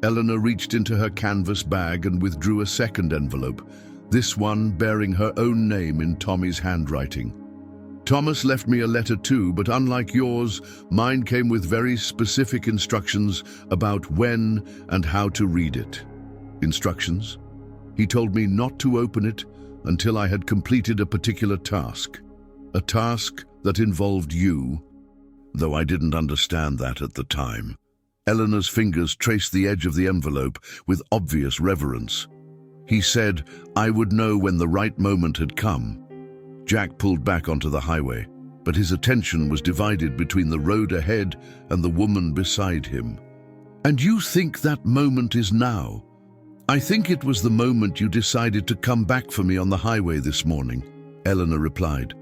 Speaker 1: Eleanor reached into her canvas bag and withdrew a second envelope, this one bearing her own name in Tommy's handwriting. "Thomas left me a letter too, but unlike yours, mine came with very specific instructions about when and how to read it." "Instructions?" "He told me not to open it until I had completed a particular task. A task that involved you, though I didn't understand that at the time." Eleanor's fingers traced the edge of the envelope with obvious reverence. "He said I would know when the right moment had come." Jack pulled back onto the highway. but his attention was divided between the road ahead and the woman beside him. "And you think that moment is now?" "I think it was the moment you decided to come back for me on the highway this morning," Eleanor replied.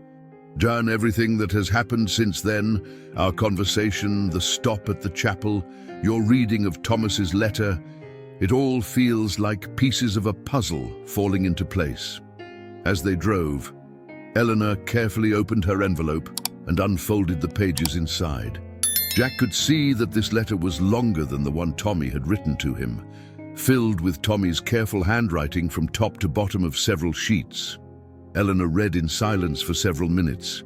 Speaker 1: "Done everything that has happened since then, our conversation, the stop at the chapel, your reading of Thomas's letter, it all feels like pieces of a puzzle falling into place." As they drove, Eleanor carefully opened her envelope and unfolded the pages inside. Jack could see that this letter was longer than the one Tommy had written to him, filled with Tommy's careful handwriting from top to bottom of several sheets. Eleanor read in silence for several minutes,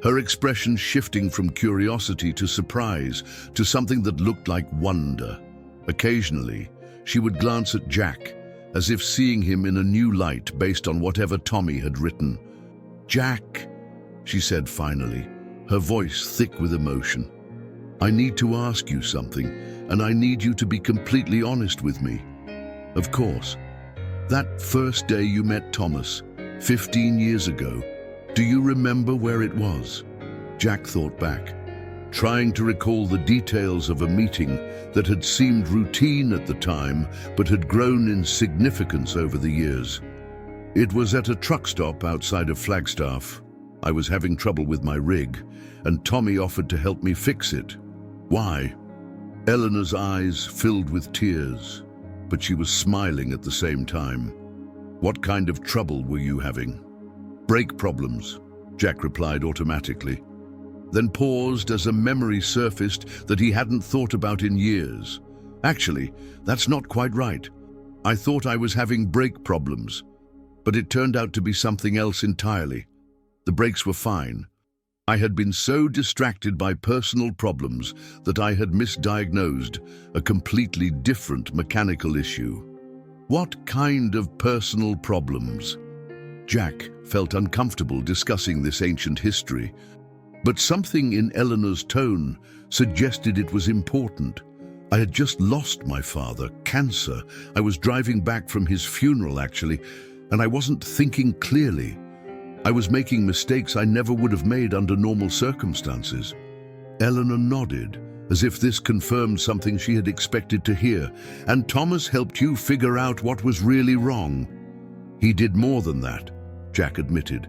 Speaker 1: her expression shifting from curiosity to surprise to something that looked like wonder. Occasionally, she would glance at Jack, as if seeing him in a new light based on whatever Tommy had written. "Jack," she said finally, her voice thick with emotion, "I need to ask you something, and I need you to be completely honest with me. Of course, that first day you met Thomas, 15 years ago, do you remember where it was?" Jack thought back, trying to recall the details of a meeting that had seemed routine at the time but had grown in significance over the years. "It was at a truck stop outside of Flagstaff. I was having trouble with my rig, and Tommy offered to help me fix it." "Why?" Eleanor's eyes filled with tears, but she was smiling at the same time. "What kind of trouble were you having?" "Brake problems," Jack replied automatically, then paused as a memory surfaced that he hadn't thought about in years. "Actually, that's not quite right. I thought I was having brake problems, but it turned out to be something else entirely. The brakes were fine. I had been so distracted by personal problems that I had misdiagnosed a completely different mechanical issue." "What kind of personal problems?" Jack felt uncomfortable discussing this ancient history, but something in Eleanor's tone suggested it was important. "I had just lost my father, cancer. I was driving back from his funeral, actually, and I wasn't thinking clearly. I was making mistakes I never would have made under normal circumstances." Eleanor nodded, as if this confirmed something she had expected to hear. "And Thomas helped you figure out what was really wrong?" "He did more than that," Jack admitted.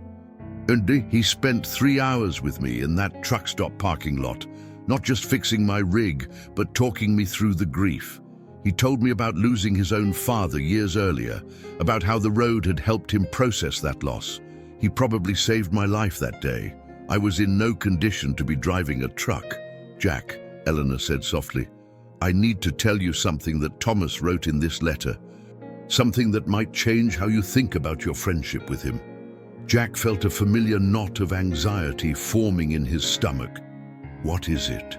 Speaker 1: "And he spent 3 hours with me in that truck stop parking lot, not just fixing my rig, but talking me through the grief. He told me about losing his own father years earlier, about how the road had helped him process that loss. He probably saved my life that day. I was in no condition to be driving a truck." "Jack," Eleanor said softly, "I need to tell you something that Thomas wrote in this letter. Something that might change how you think about your friendship with him." Jack felt a familiar knot of anxiety forming in his stomach. "What is it?"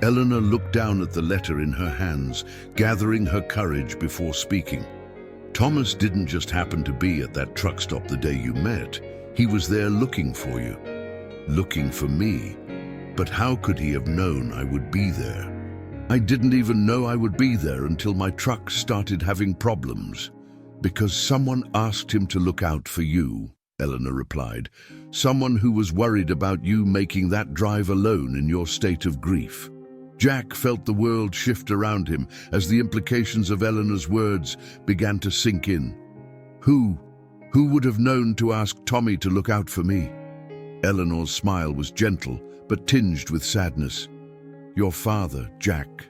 Speaker 1: Eleanor looked down at the letter in her hands, gathering her courage before speaking. "Thomas didn't just happen to be at that truck stop the day you met. He was there looking for you. Looking for me. But how could he have known I would be there?" "I didn't even know I would be there until my truck started having problems. Because someone asked him to look out for you," Eleanor replied. "Someone who was worried about you making that drive alone in your state of grief." Jack felt the world shift around him as the implications of Eleanor's words began to sink in. Who would have known to ask Tommy to look out for me?" Eleanor's smile was gentle, but tinged with sadness. "Your father, Jack.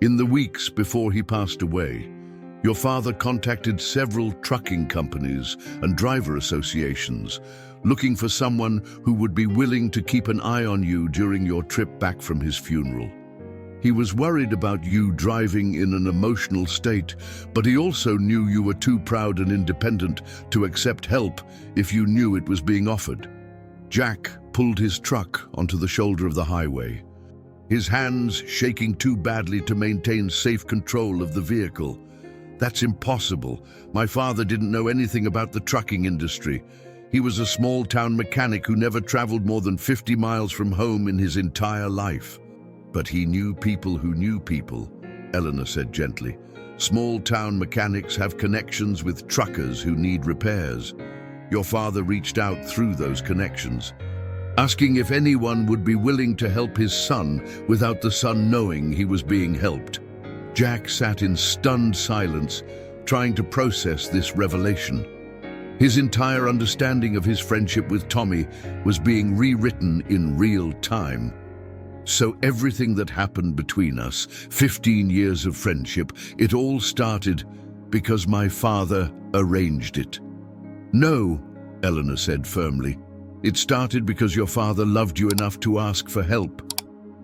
Speaker 1: In the weeks before he passed away, your father contacted several trucking companies and driver associations, looking for someone who would be willing to keep an eye on you during your trip back from his funeral. He was worried about you driving in an emotional state, but he also knew you were too proud and independent to accept help if you knew it was being offered." Jack pulled his truck onto the shoulder of the highway, his hands shaking too badly to maintain safe control of the vehicle. "That's impossible. My father didn't know anything about the trucking industry. He was a small-town mechanic who never traveled more than 50 miles from home in his entire life." "But he knew people who knew people," Eleanor said gently. "Small-town mechanics have connections with truckers who need repairs. Your father reached out through those connections." asking if anyone would be willing to help his son without the son knowing he was being helped. Jack sat in stunned silence, trying to process this revelation. His entire understanding of his friendship with Tommy was being rewritten in real time. So everything that happened between us, 15 years of friendship, it all started because my father arranged it. No, Eleanor said firmly. It started because your father loved you enough to ask for help,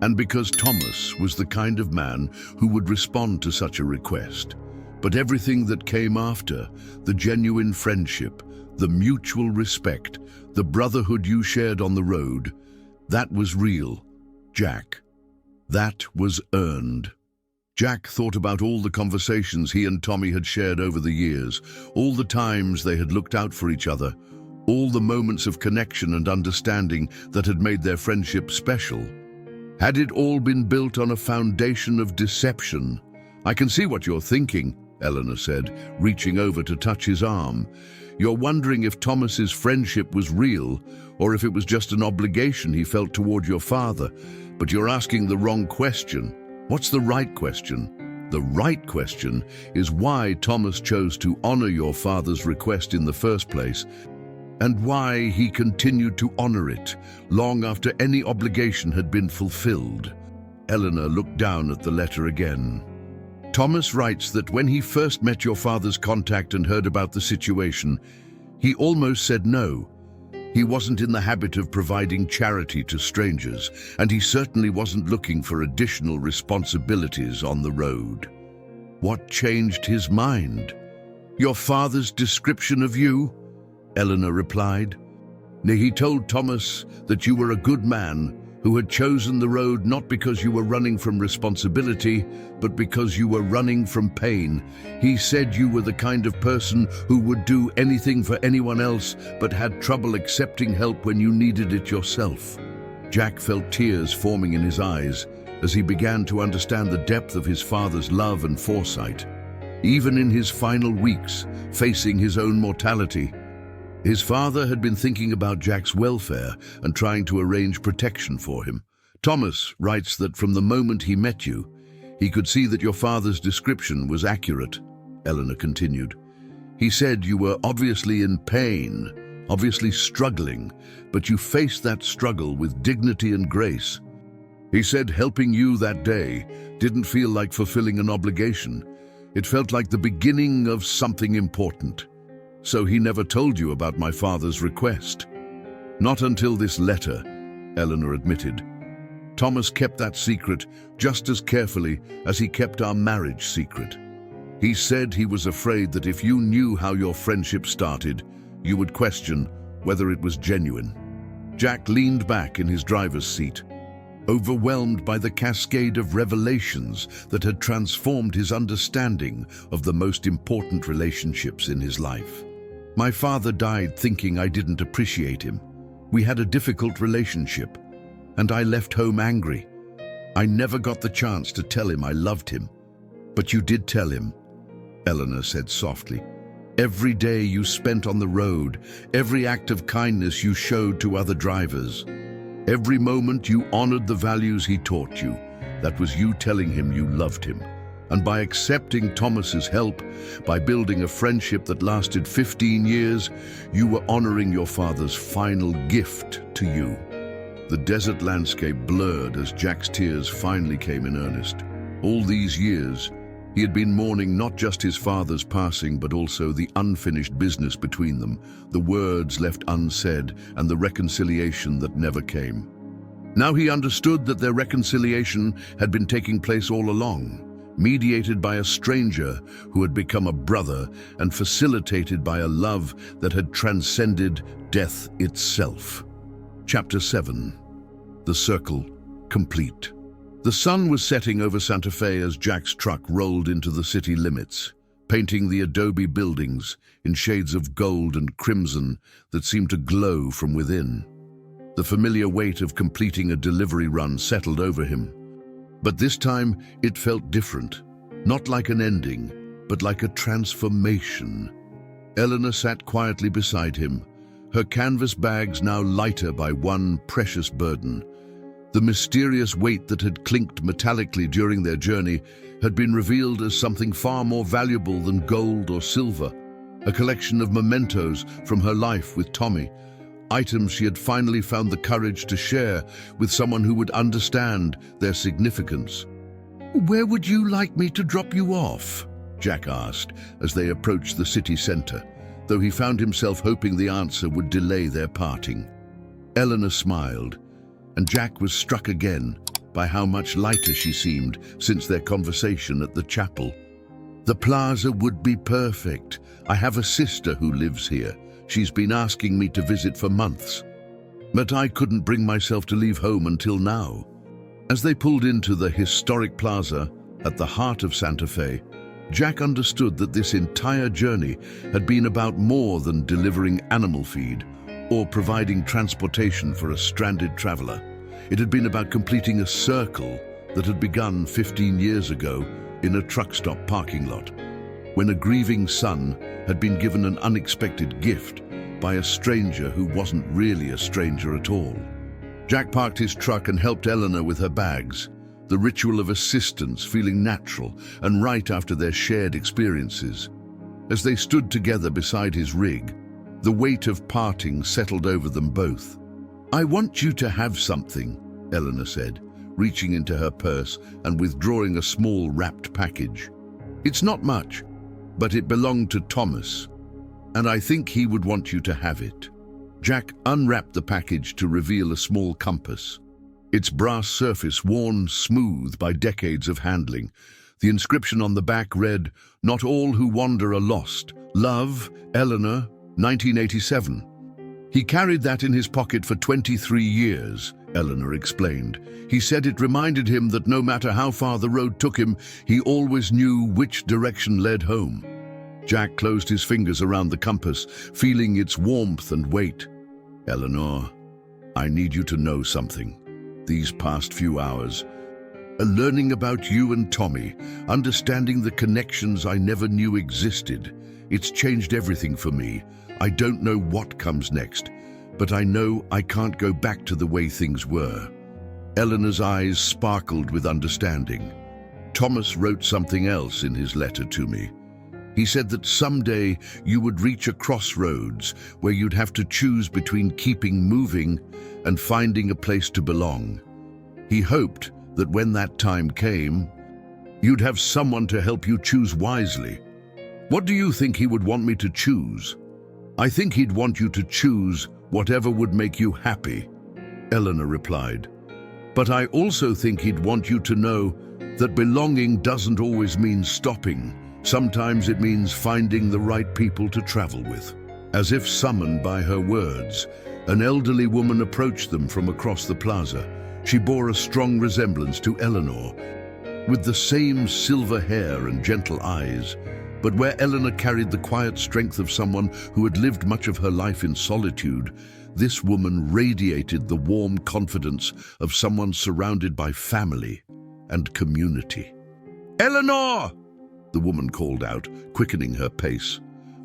Speaker 1: and because Thomas was the kind of man who would respond to such a request. But everything that came after, the genuine friendship, the mutual respect, the brotherhood you shared on the road, that was real, Jack. That was earned. Jack thought about all the conversations he and Tommy had shared over the years, all the times they had looked out for each other, all the moments of connection and understanding that had made their friendship special. Had it all been built on a foundation of deception? I can see what you're thinking, Eleanor said, reaching over to touch his arm. You're wondering if Thomas's friendship was real, or if it was just an obligation he felt toward your father. But you're asking the wrong question. What's the right question? The right question is why Thomas chose to honor your father's request in the first place, and why he continued to honor it long after any obligation had been fulfilled. Eleanor looked down at the letter again. Thomas writes that when he first met your father's contact and heard about the situation, he almost said no. He wasn't in the habit of providing charity to strangers, and he certainly wasn't looking for additional responsibilities on the road. What changed his mind? Your father's description of you? Eleanor replied. He told Thomas that you were a good man who had chosen the road not because you were running from responsibility, but because you were running from pain. He said you were the kind of person who would do anything for anyone else, but had trouble accepting help when you needed it yourself. Jack felt tears forming in his eyes as he began to understand the depth of his father's love and foresight. Even in his final weeks, facing his own mortality, his father had been thinking about Jack's welfare and trying to arrange protection for him. Thomas writes that from the moment he met you, he could see that your father's description was accurate, Eleanor continued. He said you were obviously in pain, obviously struggling, but you faced that struggle with dignity and grace. He said helping you that day didn't feel like fulfilling an obligation. It felt like the beginning of something important. So he never told you about my father's request. Not until this letter, Eleanor admitted. Thomas kept that secret just as carefully as he kept our marriage secret. He said he was afraid that if you knew how your friendship started, you would question whether it was genuine. Jack leaned back in his driver's seat, overwhelmed by the cascade of revelations that had transformed his understanding of the most important relationships in his life. My father died thinking I didn't appreciate him. We had a difficult relationship, and I left home angry. I never got the chance to tell him I loved him. But you did tell him, Eleanor said softly. Every day you spent on the road, every act of kindness you showed to other drivers, every moment you honored the values he taught you, that was you telling him you loved him. And by accepting Thomas's help, by building a friendship that lasted 15 years, you were honoring your father's final gift to you. The desert landscape blurred as Jack's tears finally came in earnest. All these years, he had been mourning not just his father's passing, but also the unfinished business between them, the words left unsaid, and the reconciliation that never came. Now he understood that their reconciliation had been taking place all along, mediated by a stranger who had become a brother and facilitated by a love that had transcended death itself. Chapter 7. The Circle Complete. The sun was setting over Santa Fe as Jack's truck rolled into the city limits, painting the adobe buildings in shades of gold and crimson that seemed to glow from within. The familiar weight of completing a delivery run settled over him. But this time, it felt different. Not like an ending, but like a transformation. Eleanor sat quietly beside him, her canvas bags now lighter by one precious burden. The mysterious weight that had clinked metallically during their journey had been revealed as something far more valuable than gold or silver, a collection of mementos from her life with Tommy, items she had finally found the courage to share with someone who would understand their significance. "Where would you like me to drop you off?" Jack asked as they approached the city centre, though he found himself hoping the answer would delay their parting. Eleanor smiled, and Jack was struck again by how much lighter she seemed since their conversation at the chapel. "The plaza would be perfect. I have a sister who lives here. She's been asking me to visit for months. But I couldn't bring myself to leave home until now." As they pulled into the historic plaza at the heart of Santa Fe, Jack understood that this entire journey had been about more than delivering animal feed or providing transportation for a stranded traveler. It had been about completing a circle that had begun 15 years ago in a truck stop parking lot, when a grieving son had been given an unexpected gift by a stranger who wasn't really a stranger at all. Jack parked his truck and helped Eleanor with her bags, the ritual of assistance feeling natural and right after their shared experiences. As they stood together beside his rig, the weight of parting settled over them both. "I want you to have something," Eleanor said, reaching into her purse and withdrawing a small wrapped package. "It's not much, but it belonged to Thomas, and I think he would want you to have it." Jack unwrapped the package to reveal a small compass, its brass surface worn smooth by decades of handling. The inscription on the back read, "Not all who wander are lost. Love, Eleanor, 1987. "He carried that in his pocket for 23 years, Eleanor explained. "He said it reminded him that no matter how far the road took him, he always knew which direction led home." Jack closed his fingers around the compass, feeling its warmth and weight. "Eleanor, I need you to know something. These past few hours, learning about you and Tommy, understanding the connections I never knew existed, it's changed everything for me. I don't know what comes next, but I know I can't go back to the way things were." Eleanor's eyes sparkled with understanding. "Thomas wrote something else in his letter to me. He said that someday you would reach a crossroads where you'd have to choose between keeping moving and finding a place to belong. He hoped that when that time came, you'd have someone to help you choose wisely. What do you think he would want me to choose?" "I think he'd want you to choose whatever would make you happy," Eleanor replied. "But I also think he'd want you to know that belonging doesn't always mean stopping. Sometimes it means finding the right people to travel with." As if summoned by her words, an elderly woman approached them from across the plaza. She bore a strong resemblance to Eleanor, with the same silver hair and gentle eyes. But where Eleanor carried the quiet strength of someone who had lived much of her life in solitude, this woman radiated the warm confidence of someone surrounded by family and community. "Eleanor!" the woman called out, quickening her pace.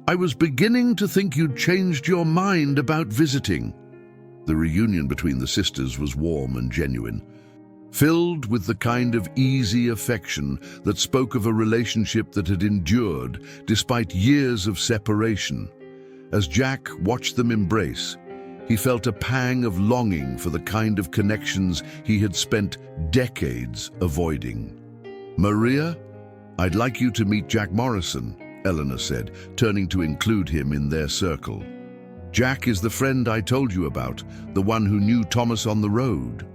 Speaker 1: "I was beginning to think you'd changed your mind about visiting." The reunion between the sisters was warm and genuine, filled with the kind of easy affection that spoke of a relationship that had endured despite years of separation. As Jack watched them embrace, he felt a pang of longing for the kind of connections he had spent decades avoiding. "Maria, I'd like you to meet Jack Morrison," Eleanor said, turning to include him in their circle. "Jack is the friend I told you about, the one who knew Thomas on the road."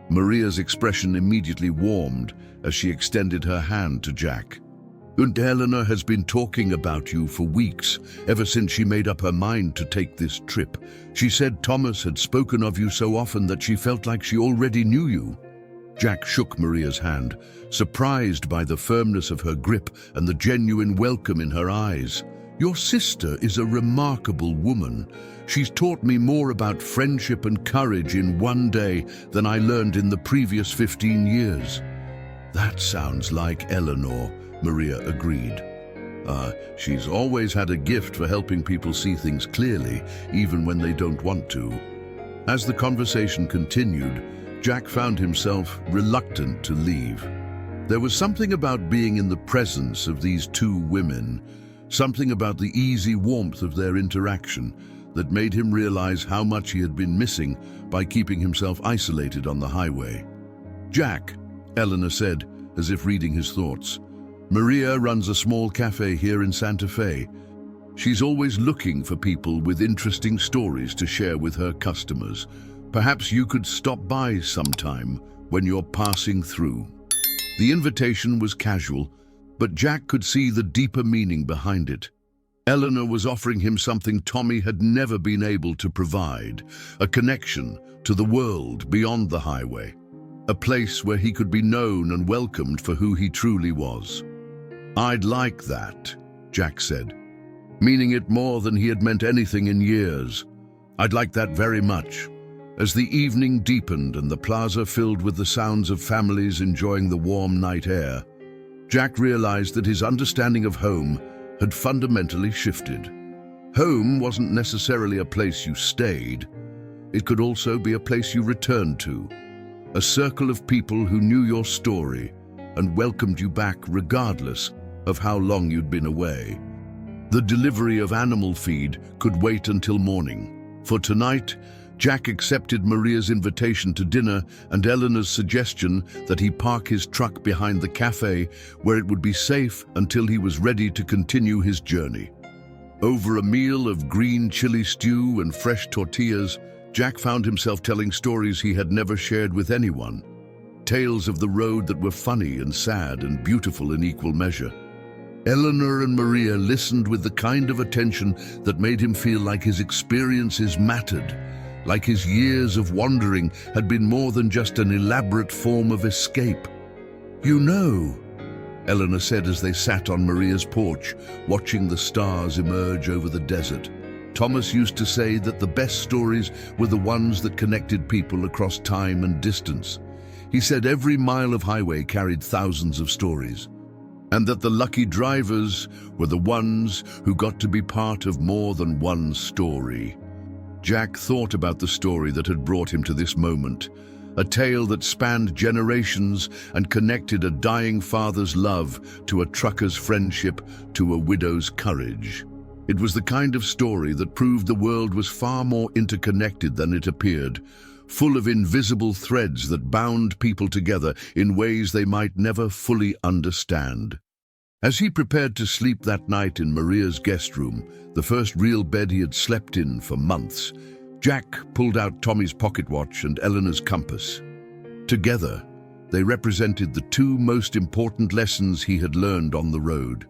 Speaker 1: Maria's expression immediately warmed as she extended her hand to Jack. "And Eleanor has been talking about you for weeks, ever since she made up her mind to take this trip. She said Thomas had spoken of you so often that she felt like she already knew you." Jack shook Maria's hand, surprised by the firmness of her grip and the genuine welcome in her eyes. "Your sister is a remarkable woman. She's taught me more about friendship and courage in one day than I learned in the previous 15 years. "That sounds like Eleanor," Maria agreed. She's always had a gift for helping people see things clearly, even when they don't want to. As the conversation continued, Jack found himself reluctant to leave. There was something about being in the presence of these two women, something about the easy warmth of their interaction that made him realize how much he had been missing by keeping himself isolated on the highway. "Jack," Eleanor said, as if reading his thoughts, "Maria runs a small cafe here in Santa Fe. She's always looking for people with interesting stories to share with her customers. Perhaps you could stop by sometime when you're passing through." The invitation was casual, but Jack could see the deeper meaning behind it. Eleanor was offering him something Tommy had never been able to provide, a connection to the world beyond the highway, a place where he could be known and welcomed for who he truly was. "I'd like that," Jack said, meaning it more than he had meant anything in years. "I'd like that very much." As the evening deepened and the plaza filled with the sounds of families enjoying the warm night air, Jack realized that his understanding of home had fundamentally shifted. Home wasn't necessarily a place you stayed. It could also be a place you returned to, a circle of people who knew your story and welcomed you back regardless of how long you'd been away. The delivery of animal feed could wait until morning. For tonight, Jack accepted Maria's invitation to dinner and Eleanor's suggestion that he park his truck behind the cafe where it would be safe until he was ready to continue his journey. Over a meal of green chili stew and fresh tortillas, Jack found himself telling stories he had never shared with anyone. Tales of the road that were funny and sad and beautiful in equal measure. Eleanor and Maria listened with the kind of attention that made him feel like his experiences mattered, like his years of wandering had been more than just an elaborate form of escape. "You know," Eleanor said as they sat on Maria's porch, watching the stars emerge over the desert, "Thomas used to say that the best stories were the ones that connected people across time and distance. He said every mile of highway carried thousands of stories, and that the lucky drivers were the ones who got to be part of more than one story." Jack thought about the story that had brought him to this moment, a tale that spanned generations and connected a dying father's love to a trucker's friendship to a widow's courage. It was the kind of story that proved the world was far more interconnected than it appeared, full of invisible threads that bound people together in ways they might never fully understand. As he prepared to sleep that night in Maria's guest room, the first real bed he had slept in for months, Jack pulled out Tommy's pocket watch and Eleanor's compass. Together, they represented the two most important lessons he had learned on the road: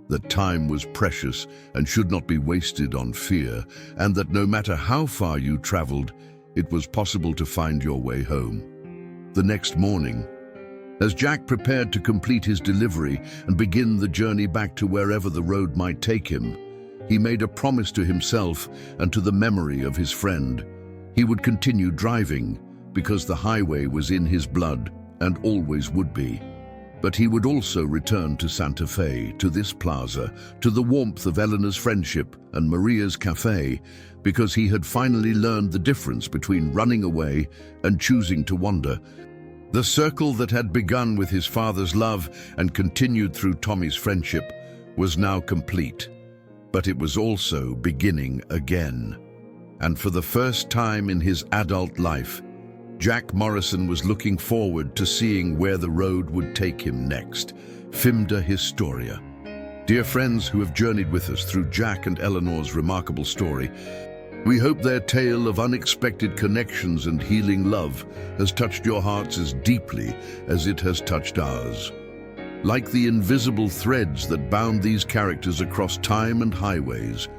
Speaker 1: that time was precious and should not be wasted on fear, and that no matter how far you traveled, it was possible to find your way home. The next morning, as Jack prepared to complete his delivery and begin the journey back to wherever the road might take him, he made a promise to himself and to the memory of his friend. He would continue driving because the highway was in his blood and always would be. But he would also return to Santa Fe, to this plaza, to the warmth of Eleanor's friendship and Maria's cafe, because he had finally learned the difference between running away and choosing to wander. The circle that had begun with his father's love and continued through Tommy's friendship was now complete, but it was also beginning again. And for the first time in his adult life, Jack Morrison was looking forward to seeing where the road would take him next. Fimda Historia. Dear friends who have journeyed with us through Jack and Eleanor's remarkable story, we hope their tale of unexpected connections and healing love has touched your hearts as deeply as it has touched ours. Like the invisible threads that bound these characters across time and highways,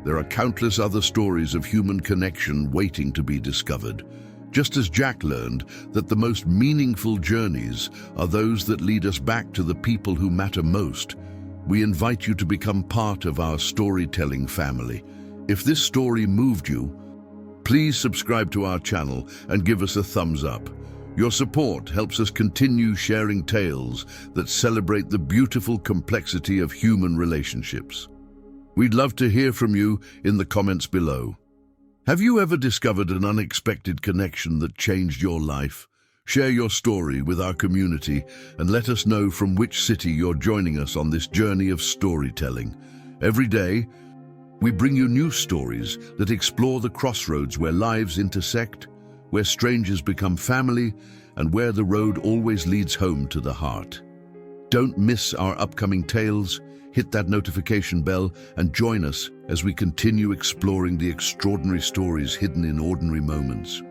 Speaker 1: there are countless other stories of human connection waiting to be discovered. Just as Jack learned that the most meaningful journeys are those that lead us back to the people who matter most, we invite you to become part of our storytelling family. If this story moved you, please subscribe to our channel and give us a thumbs up. Your support helps us continue sharing tales that celebrate the beautiful complexity of human relationships. We'd love to hear from you in the comments below. Have you ever discovered an unexpected connection that changed your life? Share your story with our community and let us know from which city you're joining us on this journey of storytelling. Every day, we bring you new stories that explore the crossroads where lives intersect, where strangers become family, and where the road always leads home to the heart. Don't miss our upcoming tales. Hit that notification bell and join us as we continue exploring the extraordinary stories hidden in ordinary moments.